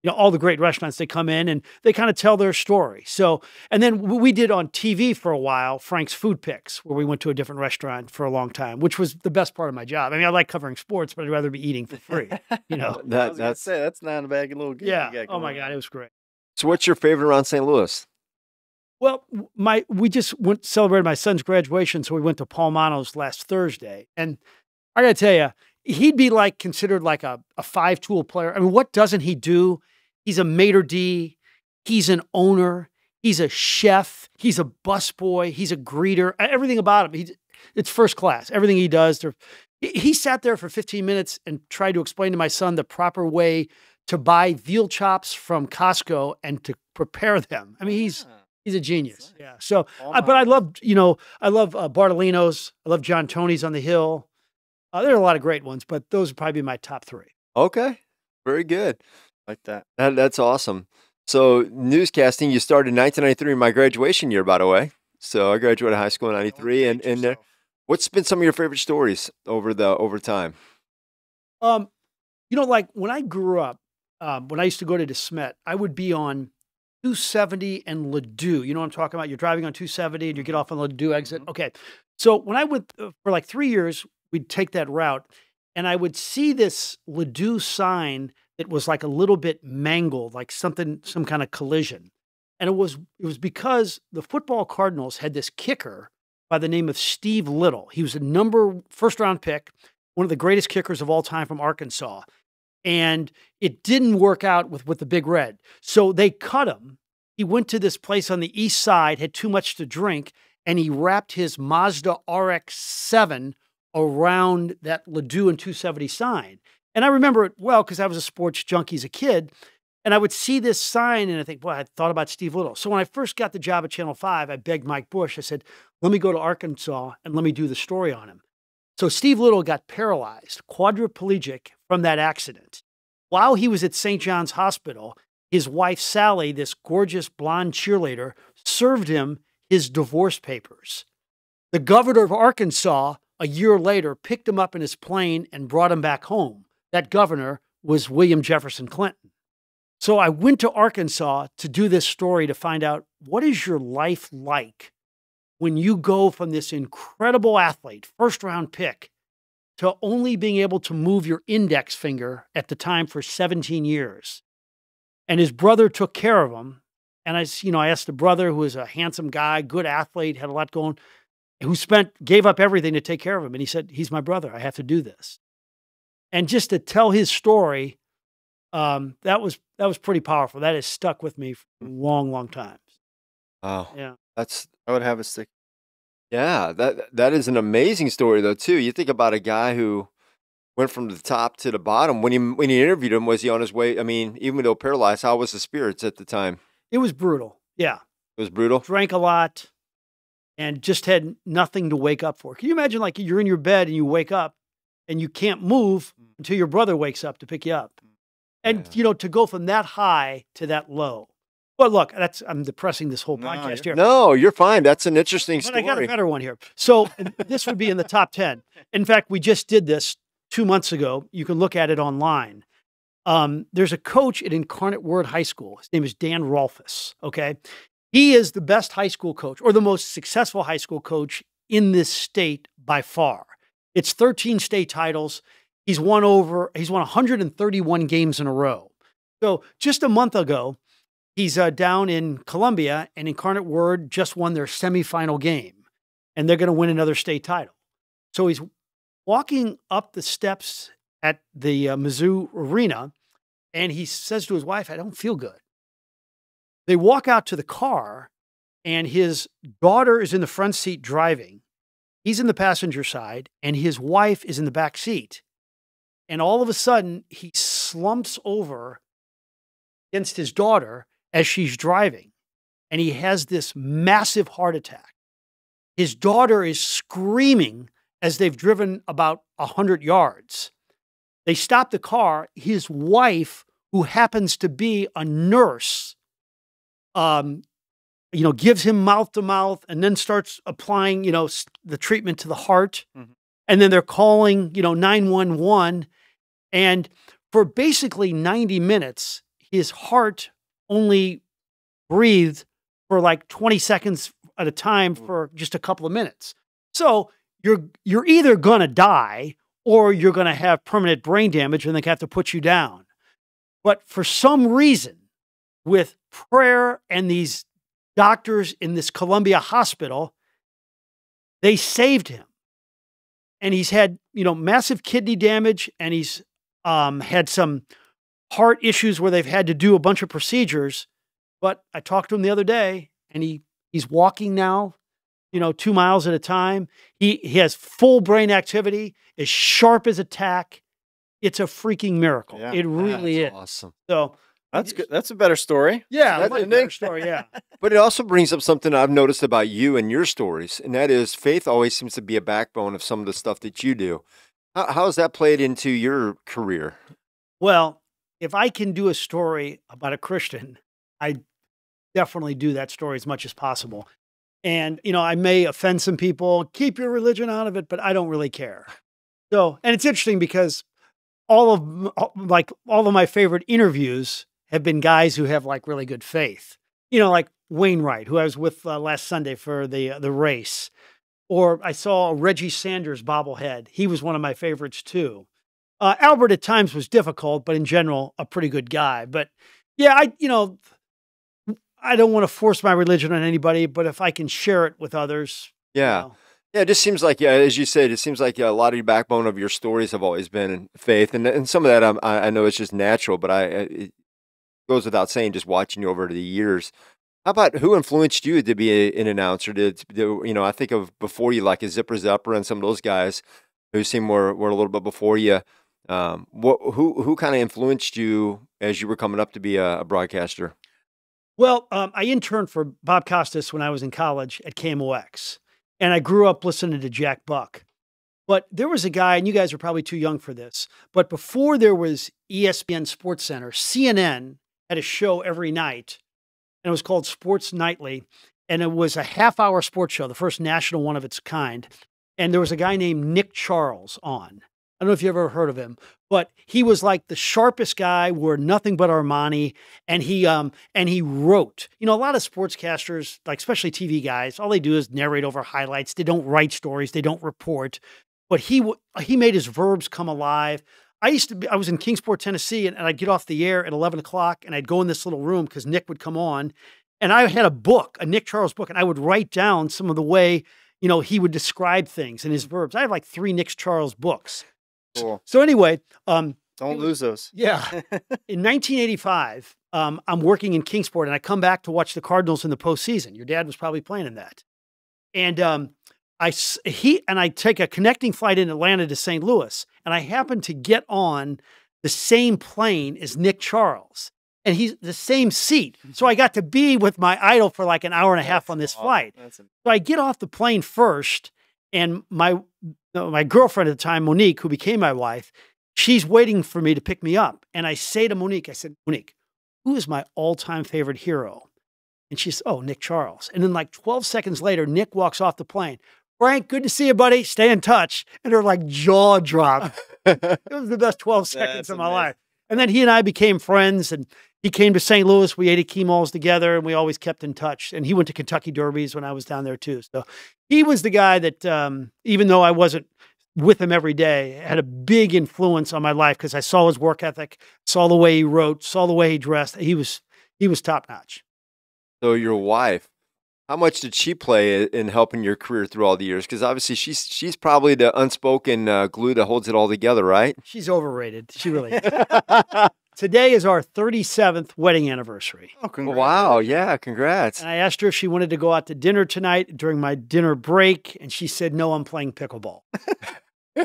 all the great restaurants. They come in and they kind of tell their story. So, and then we did on TV for a while, Frank's Food Picks, where we went to a different restaurant for a long time, which was the best part of my job. I mean, I like covering sports, but I'd rather be eating for free. That's not a bad little gig. Yeah. Oh my God, it was great. So what's your favorite around St. Louis? Well, we just celebrated my son's graduation, so we went to Paul Mano's last Thursday. And I got to tell you, he'd be considered like a 5-tool player. I mean, what doesn't he do? He's a maitre d', he's an owner, he's a chef, he's a busboy, he's a greeter, everything about him. It's first class, everything he does. He sat there for 15 minutes and tried to explain to my son the proper way to buy veal chops from Costco and to prepare them. I mean, he's a genius. Yeah. So, but I love Bartolino's. I love John Tony's on the Hill. There are a lot of great ones, but those would probably be my top 3. Okay. Very good. Like that. That's awesome. So newscasting, you started in 1993, my graduation year, by the way. So I graduated high school in 93. And what's been some of your favorite stories over time? Like when I grew up, when I used to go to DeSmet, I would be on 270 and Ladue. You know what I'm talking about? You're driving on 270 and you get off on Ladue exit. Okay. So when I went for like 3 years, we'd take that route and I would see this Ladue sign that was like a little bit mangled, like some kind of collision. And it was because the football Cardinals had this kicker by the name of Steve Little. He was a first-round pick, one of the greatest kickers of all time from Arkansas. And it didn't work out with the Big Red. So they cut him. He went to this place on the east side, had too much to drink, and he wrapped his Mazda RX-7 around that Ladue and 270 sign. And I remember it well because I was a sports junkie as a kid. And I would see this sign and I think, boy, I thought about Steve Little. So when I first got the job at Channel 5, I begged Mike Bush. I said, let me go to Arkansas and let me do the story on him. So Steve Little got paralyzed, quadriplegic from that accident. While he was at St. John's Hospital, his wife, Sally, this gorgeous blonde cheerleader, served him his divorce papers. The governor of Arkansas, a year later, picked him up in his plane and brought him back home. That governor was William Jefferson Clinton. So I went to Arkansas to do this story to find out, what is your life like when you go from this incredible athlete, first-round pick, to only being able to move your index finger at the time for 17 years. And his brother took care of him. And I asked the brother, who was a handsome guy, good athlete, had a lot going, who gave up everything to take care of him. And he said, he's my brother. I have to do this. And just to tell his story, that was pretty powerful. That has stuck with me for a long, long time. Wow. Yeah. I would have a stick. Yeah, that is an amazing story though too. You think about a guy who went from the top to the bottom. When you interviewed him, was he on his way? I mean, even though paralyzed, how was the spirits at the time? It was brutal. Yeah. It was brutal. Drank a lot and just had nothing to wake up for. Can you imagine like you're in your bed and you wake up and you can't move until your brother wakes up to pick you up? And, to go from that high to that low. Well, look, I'm depressing this whole podcast here. No, you're fine. That's an interesting story. But I got a better one here. So this would be in the top 10. In fact, we just did this 2 months ago. You can look at it online. There's a coach at Incarnate Word High School. His name is Dan Rolfus, okay? He is the best high school coach or the most successful high school coach in this state by far. It's 13 state titles. He's won 131 games in a row. So just a month ago, he's down in Columbia, and Incarnate Word just won their semifinal game, and they're going to win another state title. So he's walking up the steps at the Mizzou Arena, And he says to his wife, I don't feel good. They walk out to the car, and his daughter is in the front seat driving. He's in the passenger side, and his wife is in the back seat. And all of a sudden, he slumps over against his daughter as she's driving, and he has this massive heart attack. His daughter is screaming as they've driven about 100 yards. They stop the car. His wife, who happens to be a nurse, gives him mouth to mouth and then starts applying, the treatment to the heart. Mm-hmm. And then they're calling, 911. And for basically 90 minutes, his heart only breathed for like 20 seconds at a time for just a couple of minutes. So you're either going to die or you're going to have permanent brain damage and they have to put you down. But for some reason, with prayer and these doctors in this Columbia hospital, they saved him. And he's had, massive kidney damage, and he's had some heart issues where they've had to do a bunch of procedures. But I talked to him the other day, and he's walking now, 2 miles at a time. He has full brain activity, as sharp as a tack. It's a freaking miracle. Yeah, it really is. Awesome. So that's good. That's a better story. Yeah, that's a better story. Yeah. But it also brings up something I've noticed about you and your stories, and that is faith always seems to be a backbone of some of the stuff that you do. How has that played into your career? Well, if I can do a story about a Christian, I definitely do that story as much as possible. And, I may offend some people, keep your religion out of it, but I don't really care. So, and it's interesting because all of my favorite interviews have been guys who have like really good faith, like Wainwright, who I was with last Sunday for the race, or I saw Reggie Sanders bobblehead. He was one of my favorites too. Albert at times was difficult, but in general, a pretty good guy. But yeah, I don't want to force my religion on anybody, but if I can share it with others. Yeah. Yeah, it just seems like, as you said, it seems like a lot of your backbone of your stories have always been in faith. And some of that I know it's just natural, but it goes without saying, just watching you over the years. How about who influenced you to be an announcer? I think of before you, like a Zipper Zupper and some of those guys who seem were a little bit before you. Who kind of influenced you as you were coming up to be a broadcaster? Well, I interned for Bob Costas when I was in college at KMOX, and I grew up listening to Jack Buck. But there was a guy, and you guys are probably too young for this, but before there was ESPN SportsCenter, CNN had a show every night, and it was called Sports Nightly, and it was a half-hour sports show, the first national one of its kind. And there was a guy named Nick Charles on. I don't know if you ever heard of him, but he was like the sharpest guy, wore nothing but Armani, and he wrote. A lot of sportscasters, like especially TV guys, all they do is narrate over highlights. They don't write stories. They don't report. But he made his verbs come alive. I was in Kingsport, Tennessee, and I'd get off the air at 11 o'clock, and I'd go in this little room because Nick would come on, and I had a Nick Charles book, and I would write down some of the way, he would describe things in his verbs. I have like 3 Nick Charles books. Cool. So anyway, don't lose those. Yeah. In 1985, I'm working in Kingsport, and I come back to watch the Cardinals in the postseason. Your dad was probably playing in that. And I take a connecting flight in Atlanta to St. Louis, and I happen to get on the same plane as Nick Charles, and he's the same seat. So I got to be with my idol for like an hour and a half on this flight. So I get off the plane first, and my girlfriend at the time, Monique, who became my wife, she's waiting for me to pick me up. And I say to Monique, Monique, who is my all-time favorite hero? And she says, oh, Nick Charles. And then like 12 seconds later, Nick walks off the plane. Frank, good to see you, buddy. Stay in touch. And her like jaw dropped. It was the best 12 seconds of my life. And then he and I became friends, and he came to St. Louis. We ate at Kemal's together, and we always kept in touch. And he went to Kentucky Derbies when I was down there too. So he was the guy that, even though I wasn't with him every day, had a big influence on my life because I saw his work ethic, saw the way he wrote, saw the way he dressed. He was top notch. So your wife, how much did she play in helping your career through all the years? Because obviously she's probably the unspoken glue that holds it all together, right? She's overrated. She really is. Today is our 37th wedding anniversary. Oh, congrats. Wow. Yeah. Congrats. And I asked her if she wanted to go out to dinner tonight during my dinner break. And she said, no, I'm playing pickleball.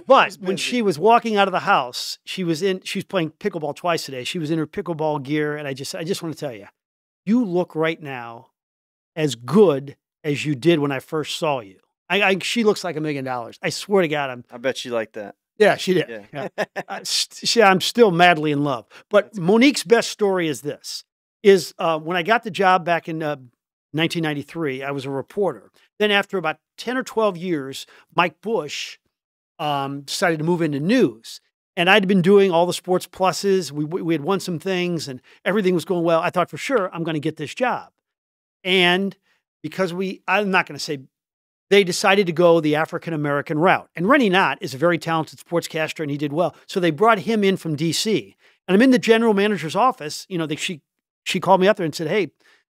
But when she was walking out of the house, she was playing pickleball twice today. She was in her pickleball gear. And I just want to tell you, you look right now as good as you did when I first saw you. She looks like $1 million. I swear to God, I bet she liked that. yeah, she did. Yeah. I'm still madly in love. But Monique's best story is this, when I got the job back in 1993, I was a reporter. Then after about 10 or 12 years, Mike Bush decided to move into news. And I'd been doing all the sports pluses. We had won some things and everything was going well. I thought for sure I'm going to get this job. And because I'm not going to say, they decided to go the African-American route. And Rennie Knott is a very talented sportscaster, and he did well. So they brought him in from D.C. And I'm in the general manager's office. You know, she called me up there and said, hey,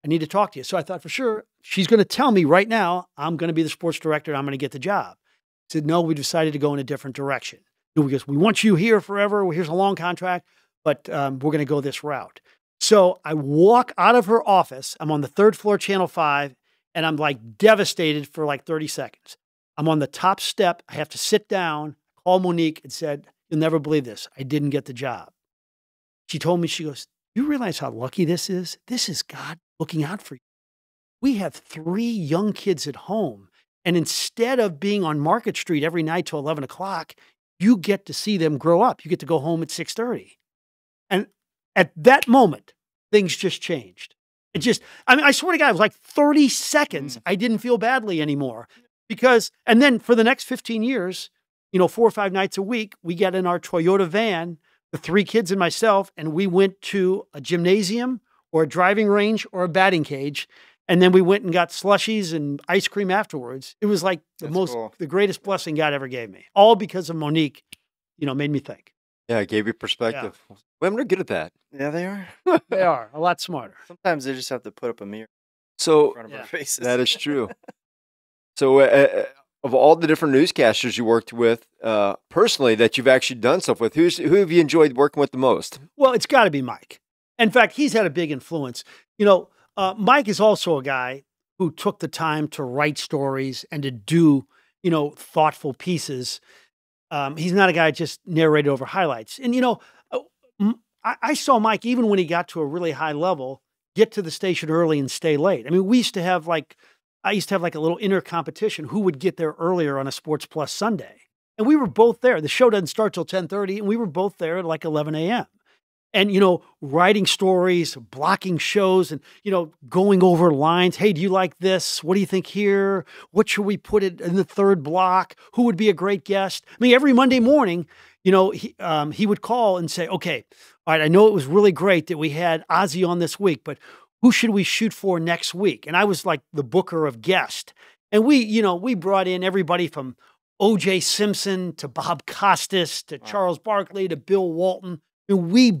I need to talk to you. So I thought for sure, she's going to tell me right now, I'm going to be the sports director, and I'm going to get the job. I said, no, we decided to go in a different direction. He goes, we want you here forever. Here's a long contract, but we're going to go this route. So I walk out of her office. I'm on the 3rd floor, Channel 5. And I'm like devastated for like 30 seconds. I'm on the top step. I have to sit down, call Monique and said, you'll never believe this. I didn't get the job. She told me, she goes, you realize how lucky this is? This is God looking out for you. We have 3 young kids at home. And instead of being on Market Street every night till 11 o'clock, you get to see them grow up. You get to go home at 6:30. And at that moment, things just changed. I swear to God, it was like 30 seconds. I didn't feel badly anymore and then for the next 15 years, 4 or 5 nights a week, we get in our Toyota van, the 3 kids and myself, and we went to a gymnasium or a driving range or a batting cage. And then we went and got slushies and ice cream afterwards. It was like the greatest blessing God ever gave me. All because of Monique, made me think. Yeah, it gave you perspective. Yeah. Women are good at that. Yeah, they are. They are a lot smarter. Sometimes they just have to put up a mirror in front of our faces. That is true. So of all the different newscasters you worked with personally that you've actually done stuff with, who have you enjoyed working with the most? Well, it's got to be Mike. In fact, he's had a big influence. Mike is also a guy who took the time to write stories and to do, thoughtful pieces. He's not a guy just narrated over highlights. And, I saw Mike, even when he got to a really high level, get to the station early and stay late. I mean, I used to have like a little inner competition who would get there earlier on a Sports Plus Sunday. And we were both there. The show doesn't start till 10:30, and we were both there at like 11 a.m. And, writing stories, blocking shows, and, going over lines. Hey, do you like this? What do you think here? What should we put it in the 3rd block? Who would be a great guest? I mean, every Monday morning, he would call and say, okay, all right, I know it was really great that we had Ozzy on this week, but who should we shoot for next week? And I was like the booker of guest. And we brought in everybody from O.J. Simpson to Bob Costas to Charles Barkley to Bill Walton. And we,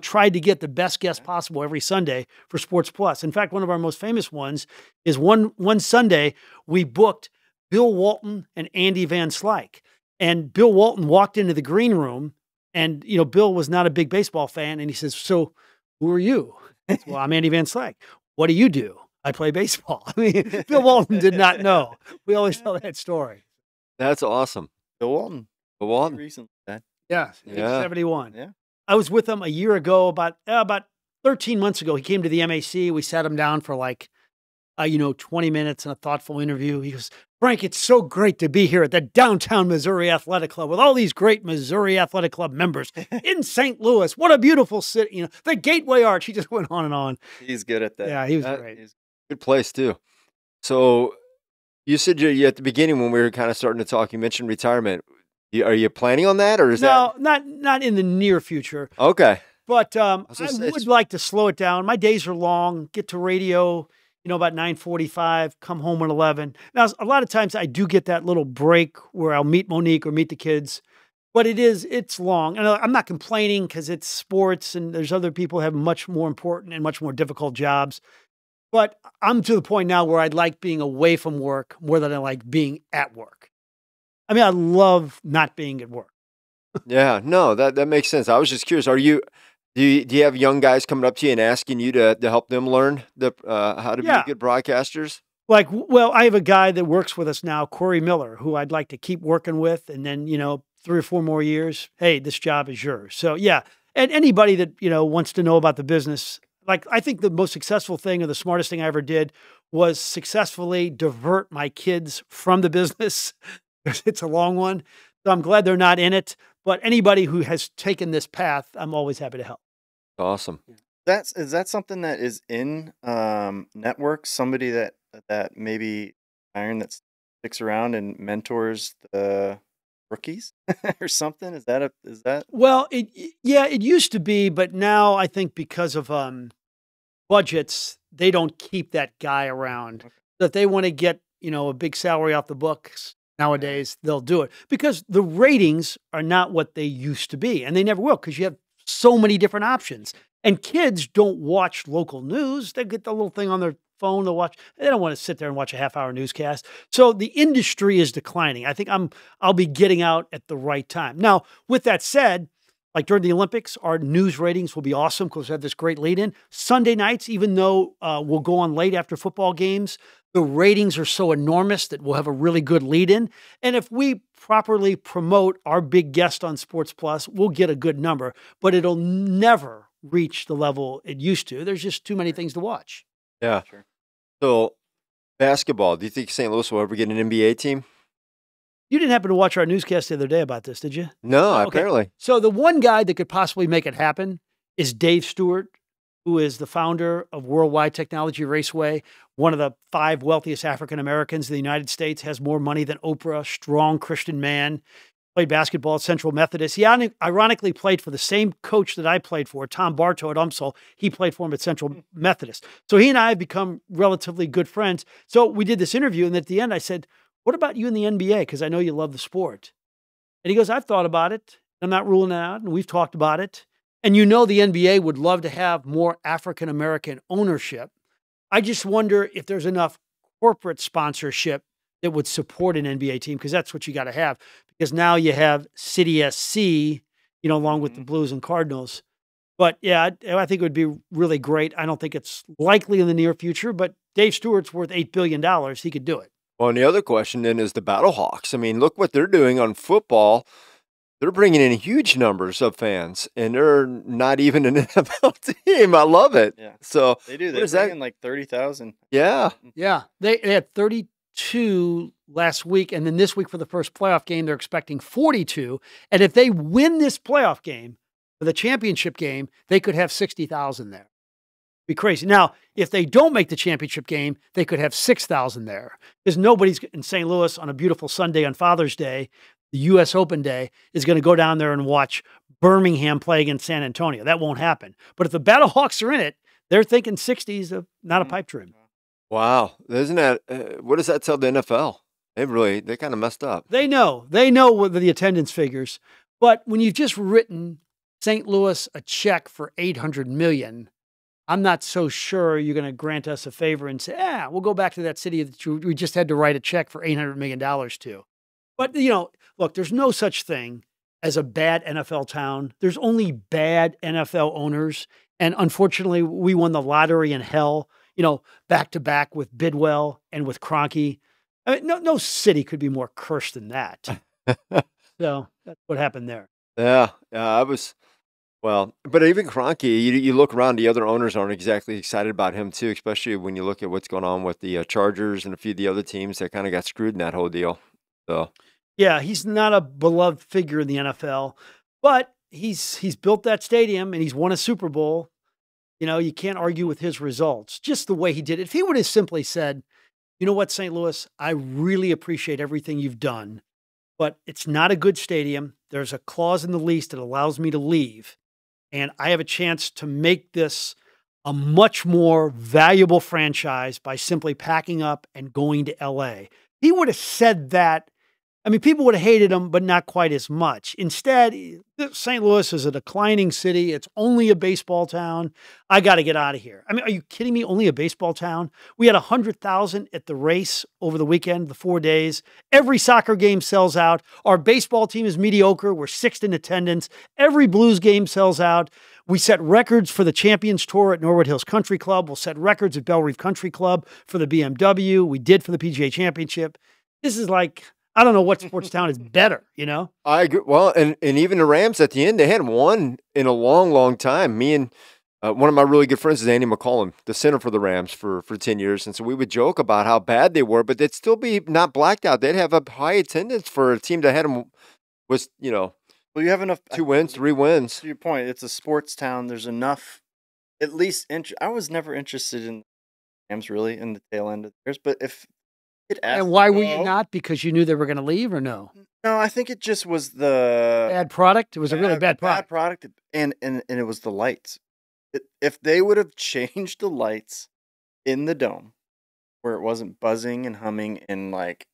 tried to get the best guest possible every Sunday for Sports Plus. In fact, one of our most famous ones is one Sunday we booked Bill Walton and Andy Van Slyke. And Bill Walton walked into the green room, and Bill was not a big baseball fan, and he says, "So, who are you?" I said, well, I'm Andy Van Slyke. What do you do? I play baseball. I mean, Bill Walton did not know. We always tell that story. That's awesome. Bill Walton. Recently. Yeah, 71. Yeah. I was with him a year ago, about 13 months ago. He came to the MAC. We sat him down for 20 minutes in a thoughtful interview. He goes, Frank, it's so great to be here at the Downtown Missouri Athletic Club with all these great Missouri Athletic Club members in St. Louis. What a beautiful city. The Gateway Arch. He just went on and on. He's good at that. Yeah, he was great. Good place, too. So you said you at the beginning when we were kind of starting to talk, you mentioned retirement. Are you planning on that, or is that? No, not in the near future. Okay. But I would like to slow it down. My days are long. Get to radio, about 9:45, come home at 11. Now, a lot of times I do get that little break where I'll meet Monique or meet the kids, but it's long. And I'm not complaining because it's sports and there's other people who have much more important and much more difficult jobs. But I'm to the point now where I'd like being away from work more than I like being at work. I mean, I love not being at work. Yeah, no, that makes sense. I was just curious. Do you have young guys coming up to you and asking you to help them learn how to be Yeah. good broadcasters? Like, well, I have a guy that works with us now, Corey Miller, who I'd like to keep working with. And then, 3 or 4 more years, hey, this job is yours. So, yeah. And anybody that, wants to know about the business, like, I think the most successful thing or the smartest thing I ever did was successfully divert my kids from the business because it's a long one. So I'm glad they're not in it. But anybody who has taken this path, I'm always happy to help. Awesome. Is that something that is in networks? Somebody that maybe iron that sticks around and mentors the rookies or something? Is that Well, it used to be, but now I think because of budgets, they don't keep that guy around. Okay. So if they want to get, a big salary off the books nowadays, they'll do it because the ratings are not what they used to be, and they never will because you have so many different options. And kids don't watch local news; they get the little thing on their phone to watch. They don't want to sit there and watch a half-hour newscast. So the industry is declining. I think I'll be getting out at the right time. Now, with that said, like during the Olympics, our news ratings will be awesome because we have this great lead in. Sunday nights, even though we'll go on late after football games, the ratings are so enormous that we'll have a really good lead in. And if we properly promote our big guest on Sports Plus, we'll get a good number, but it'll never reach the level it used to. There's just too many things to watch. Yeah. Sure. So, basketball. Do you think St. Louis will ever get an NBA team? You didn't happen to watch our newscast the other day about this, did you? No, Okay. apparently. So the one guy that could possibly make it happen is Dave Stewart, who is the founder of Worldwide Technology Raceway, one of the 5 wealthiest African Americans in the United States, has more money than Oprah, strong Christian man, played basketball at Central Methodist. He ironically played for the same coach that I played for, Tom Bartow at UMSL. He played for him at Central Methodist. So he and I have become relatively good friends. So we did this interview, and at the end I said, "What about you in the NBA? Because I know you love the sport." And he goes, "I've thought about it. I'm not ruling it out, and we've talked about it. And the NBA would love to have more African-American ownership. I just wonder if there's enough corporate sponsorship that would support an NBA team, because that's what you got to have. Because now you have City SC, along with the Blues and Cardinals. But yeah, I think it would be really great. I don't think it's likely in the near future, but Dave Stewart's worth $8 billion. He could do it. Well, and the other question then is the Battlehawks. I mean, look what they're doing on football. They're bringing in huge numbers of fans, and they're not even an NFL team. I love it. Yeah. So they do? what They is bring that? in like 30,000. Yeah. Yeah, they had 32 last week, and then this week for the first playoff game, they're expecting 42. And if they win this playoff game, for the championship game, they could have 60,000 there. Be crazy. Now, if they don't make the championship game, they could have 6,000 there, because nobody's in St. Louis on a beautiful Sunday on Father's Day, the U.S. Open Day, is going to go down there and watch Birmingham play against San Antonio. That won't happen. But if the Battlehawks are in it, they're thinking 60s, not a pipe dream. Wow. Isn't that, what does that tell the NFL? They kind of messed up. They know what the attendance figures. But when you've just written St. Louis a check for $800 million, I'm not so sure you're going to grant us a favor and say, we'll go back to that city that we just had to write a check for $800 million to. But, look, there's no such thing as a bad NFL town. There's only bad NFL owners. And unfortunately, we won the lottery in hell, back to back with Bidwell and with Kroenke. I mean, no city could be more cursed than that. So that's what happened there. Yeah. But even Kroenke, you look around, the other owners aren't exactly excited about him too, especially when you look at what's going on with the Chargers and a few of the other teams that kind of got screwed in that whole deal. So yeah, he's not a beloved figure in the NFL, but he's built that stadium and he's won a Super Bowl. You can't argue with his results, just the way he did it. If he would have simply said, "You know what, St. Louis, I really appreciate everything you've done, but it's not a good stadium. There's a clause in the lease that allows me to leave, and I have a chance to make this a much more valuable franchise by simply packing up and going to LA." He would have said that I mean, people would have hated him, but not quite as much. Instead, St. Louis is a declining city. It's only a baseball town. I got to get out of here. I mean, are you kidding me? Only a baseball town? We had 100,000 at the race over the weekend, the 4 days. Every soccer game sells out. Our baseball team is mediocre. We're sixth in attendance. Every Blues game sells out. We set records for the Champions Tour at Norwood Hills Country Club. We'll set records at Belle Reef Country Club for the BMW. We did for the PGA Championship. This is like, I don't know what sports town is better, you know? I agree. Well, and even the Rams at the end, they hadn't won in a long, long time. Me and one of my really good friends is Andy McCollum, the center for the Rams for 10 years. And so we would joke about how bad they were, but they'd still be not blacked out. They'd have a high attendance for a team that had them was, well, you have enough 2 wins, 3 wins. To your point, it's a sports town. There's enough, at least. I was never interested in Rams really in the tail end of theirs, but if it and why were you not? Because you knew they were going to leave, or no? No, I think it just was the bad product. It was a really bad product. Bad product, and it was the lights. If they would have changed the lights in the dome, where it wasn't buzzing and humming and like,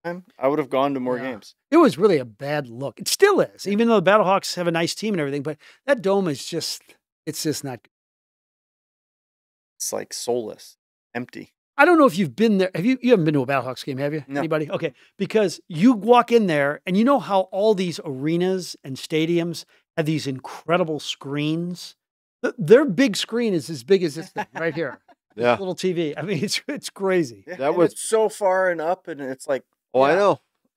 I would have gone to more games. It was really a bad look. It still is, even though the Battlehawks have a nice team and everything. But that dome is it's just not good. It's like soulless, empty. I don't know if you've been there. You haven't been to a Battlehawks game, have you? No. Anybody? Okay. Because you walk in there and you know how all these arenas and stadiums have these incredible screens. Their big screen is as big as this thing right here. Yeah. This little TV. I mean, it's crazy. Yeah, it's so far and up, and it's like. Oh, yeah.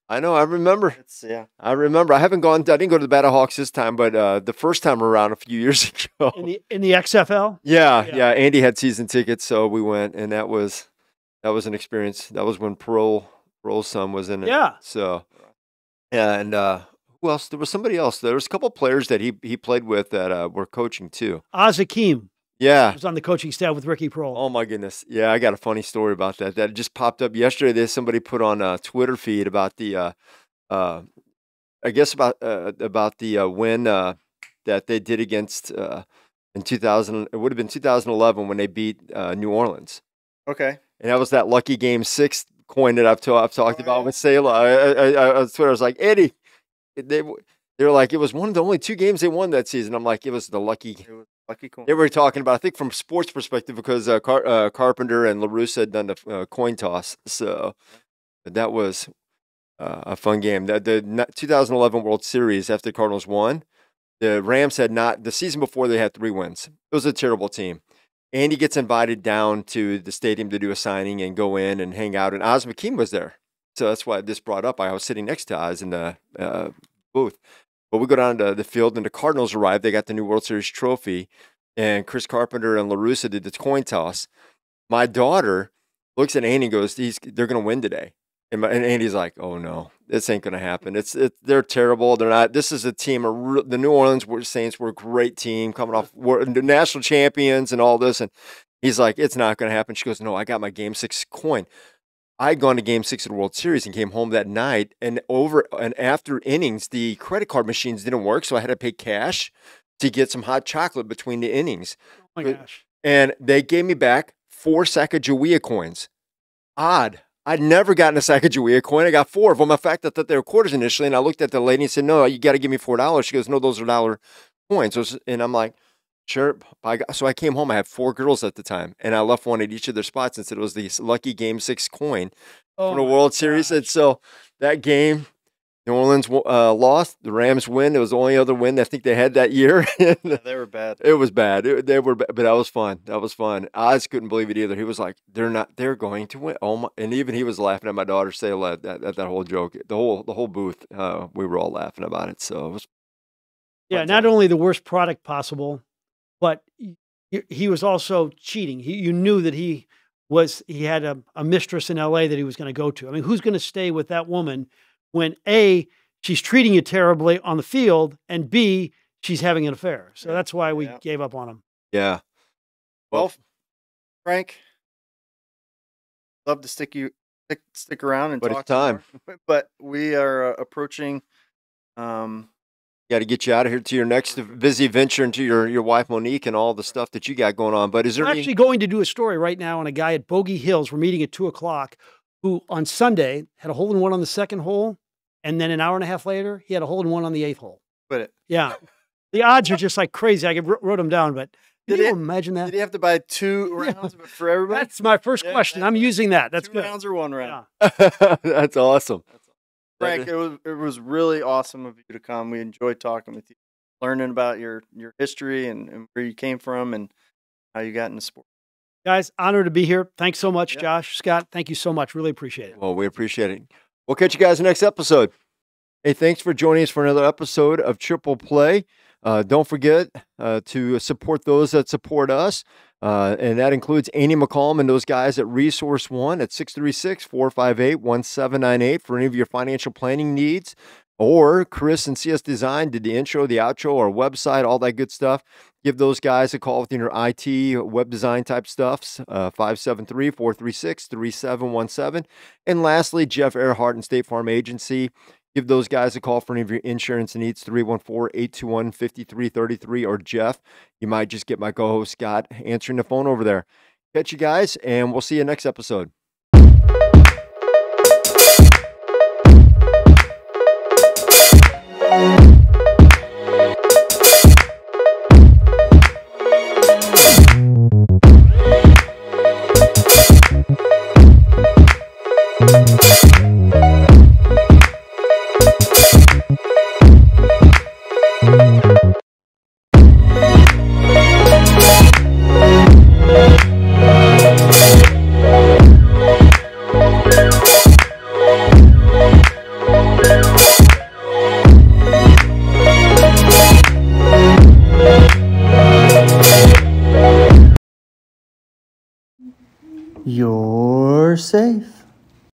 I know. I remember. I remember. I didn't go to the Battlehawks this time, but the first time around a few years ago. In the XFL? Yeah. Andy had season tickets, so we went, and that was an experience. That was when Pearl's son was in it. Yeah. So, and who else? There was somebody else. There was a couple of players that he played with that were coaching too. Oz Hakeem. Yeah. Was on the coaching staff with Ricky Prohl. Oh, my goodness. Yeah, I got a funny story about that. That just popped up yesterday. There's somebody put on a Twitter feed about the, I guess about the win that they did against in 2000. It would have been 2011 when they beat New Orleans. Okay. And that was that lucky game 6 coin that I've talked about with Selah. I on Twitter, I was like, Eddie, they were like, it was one of the only 2 games they won that season. I'm like, it was the lucky. Lucky coin. They were talking about, I think, from sports perspective, because Carpenter and LaRussa had done the coin toss. So that was a fun game. The 2011 World Series, after the Cardinals won, the Rams had not. The season before, they had 3 wins. It was a terrible team. Andy gets invited down to the stadium to do a signing and go in and hang out. And Oz Hakeem was there. So that's why this brought up. I was sitting next to Oz in the booth. But we go down to the field, and the Cardinals arrived. They got the new World Series trophy, and Chris Carpenter and LaRussa did the coin toss. My daughter looks at Andy and goes, they're going to win today. And Andy's like, oh, no, this ain't going to happen. They're terrible. They're not. This is a team. The New Orleans Saints were a great team coming off the national champions and all this. And he's like, it's not going to happen. She goes, no, I got my Game 6 coin. I had gone to Game 6 of the World Series and came home that night, and after innings, the credit card machines didn't work, so I had to pay cash to get some hot chocolate between the innings. Oh my gosh. And they gave me back 4 Sacagawea coins. Odd. I'd never gotten a Sacagawea coin. I got 4 of them. In fact, I thought they were quarters initially, and I looked at the lady and said, no, you got to give me $4. She goes, no, those are dollar coins. And I'm like, sure. So I came home. I had 4 girls at the time, and I left one at each of their spots and said it was the lucky Game 6 coin from the World Series. And so that game, New Orleans lost. The Rams win. It was the only other win I think they had that year. Yeah, they were bad. It was bad. They were bad, but that was fun. That was fun. Oz couldn't believe it either. He was like, they're going to win. Oh my, and even he was laughing at my daughter say at that whole joke. The whole booth, we were all laughing about it. So it was not only the worst product possible, but he was also cheating. You knew that he had a mistress in LA that he was going to go to. I mean, who's going to stay with that woman when A, she's treating you terribly on the field, and B, she's having an affair? So that's why we gave up on him. Yeah. Well, Frank, love to stick around and but talk. It's time. But we are approaching. Got to get you out of here to your next busy venture into your wife Monique and all the stuff that you got going on. But is there actually going to do a story right now on a guy at Bogey Hills? We're meeting at 2:00, who on Sunday had a hole in one on the second hole, and then an hour and a half later, he had a hole in one on the 8th hole. Quit it. Yeah. The odds are just like crazy. I wrote them down, but can you imagine that? Did he have to buy 2 rounds of it for everybody? That's my first question. I'm using that. That's 2 good. rounds or 1 round? Yeah. That's awesome. Frank, it was really awesome of you to come. We enjoyed talking with you, learning about your history and where you came from and how you got into sport. Guys, honored to be here. Thanks so much, Josh, Scott. Thank you so much. Really appreciate it. Well, we appreciate it. We'll catch you guys next episode. Hey, thanks for joining us for another episode of Triple Play. Don't forget to support those that support us. And that includes Andy McCollum and those guys at Resource One at 636-458-1798 for any of your financial planning needs. Or Chris and CS Design did the intro, the outro, our website, all that good stuff. Give those guys a call within your IT, web design type stuffs, 573-436-3717. And lastly, Jeff Earhart and State Farm Agency. Give those guys a call for any of your insurance needs, 314-821-5333, or Jeff. You might just get my co-host Scott answering the phone over there. Catch you guys, and we'll see you next episode. You're safe.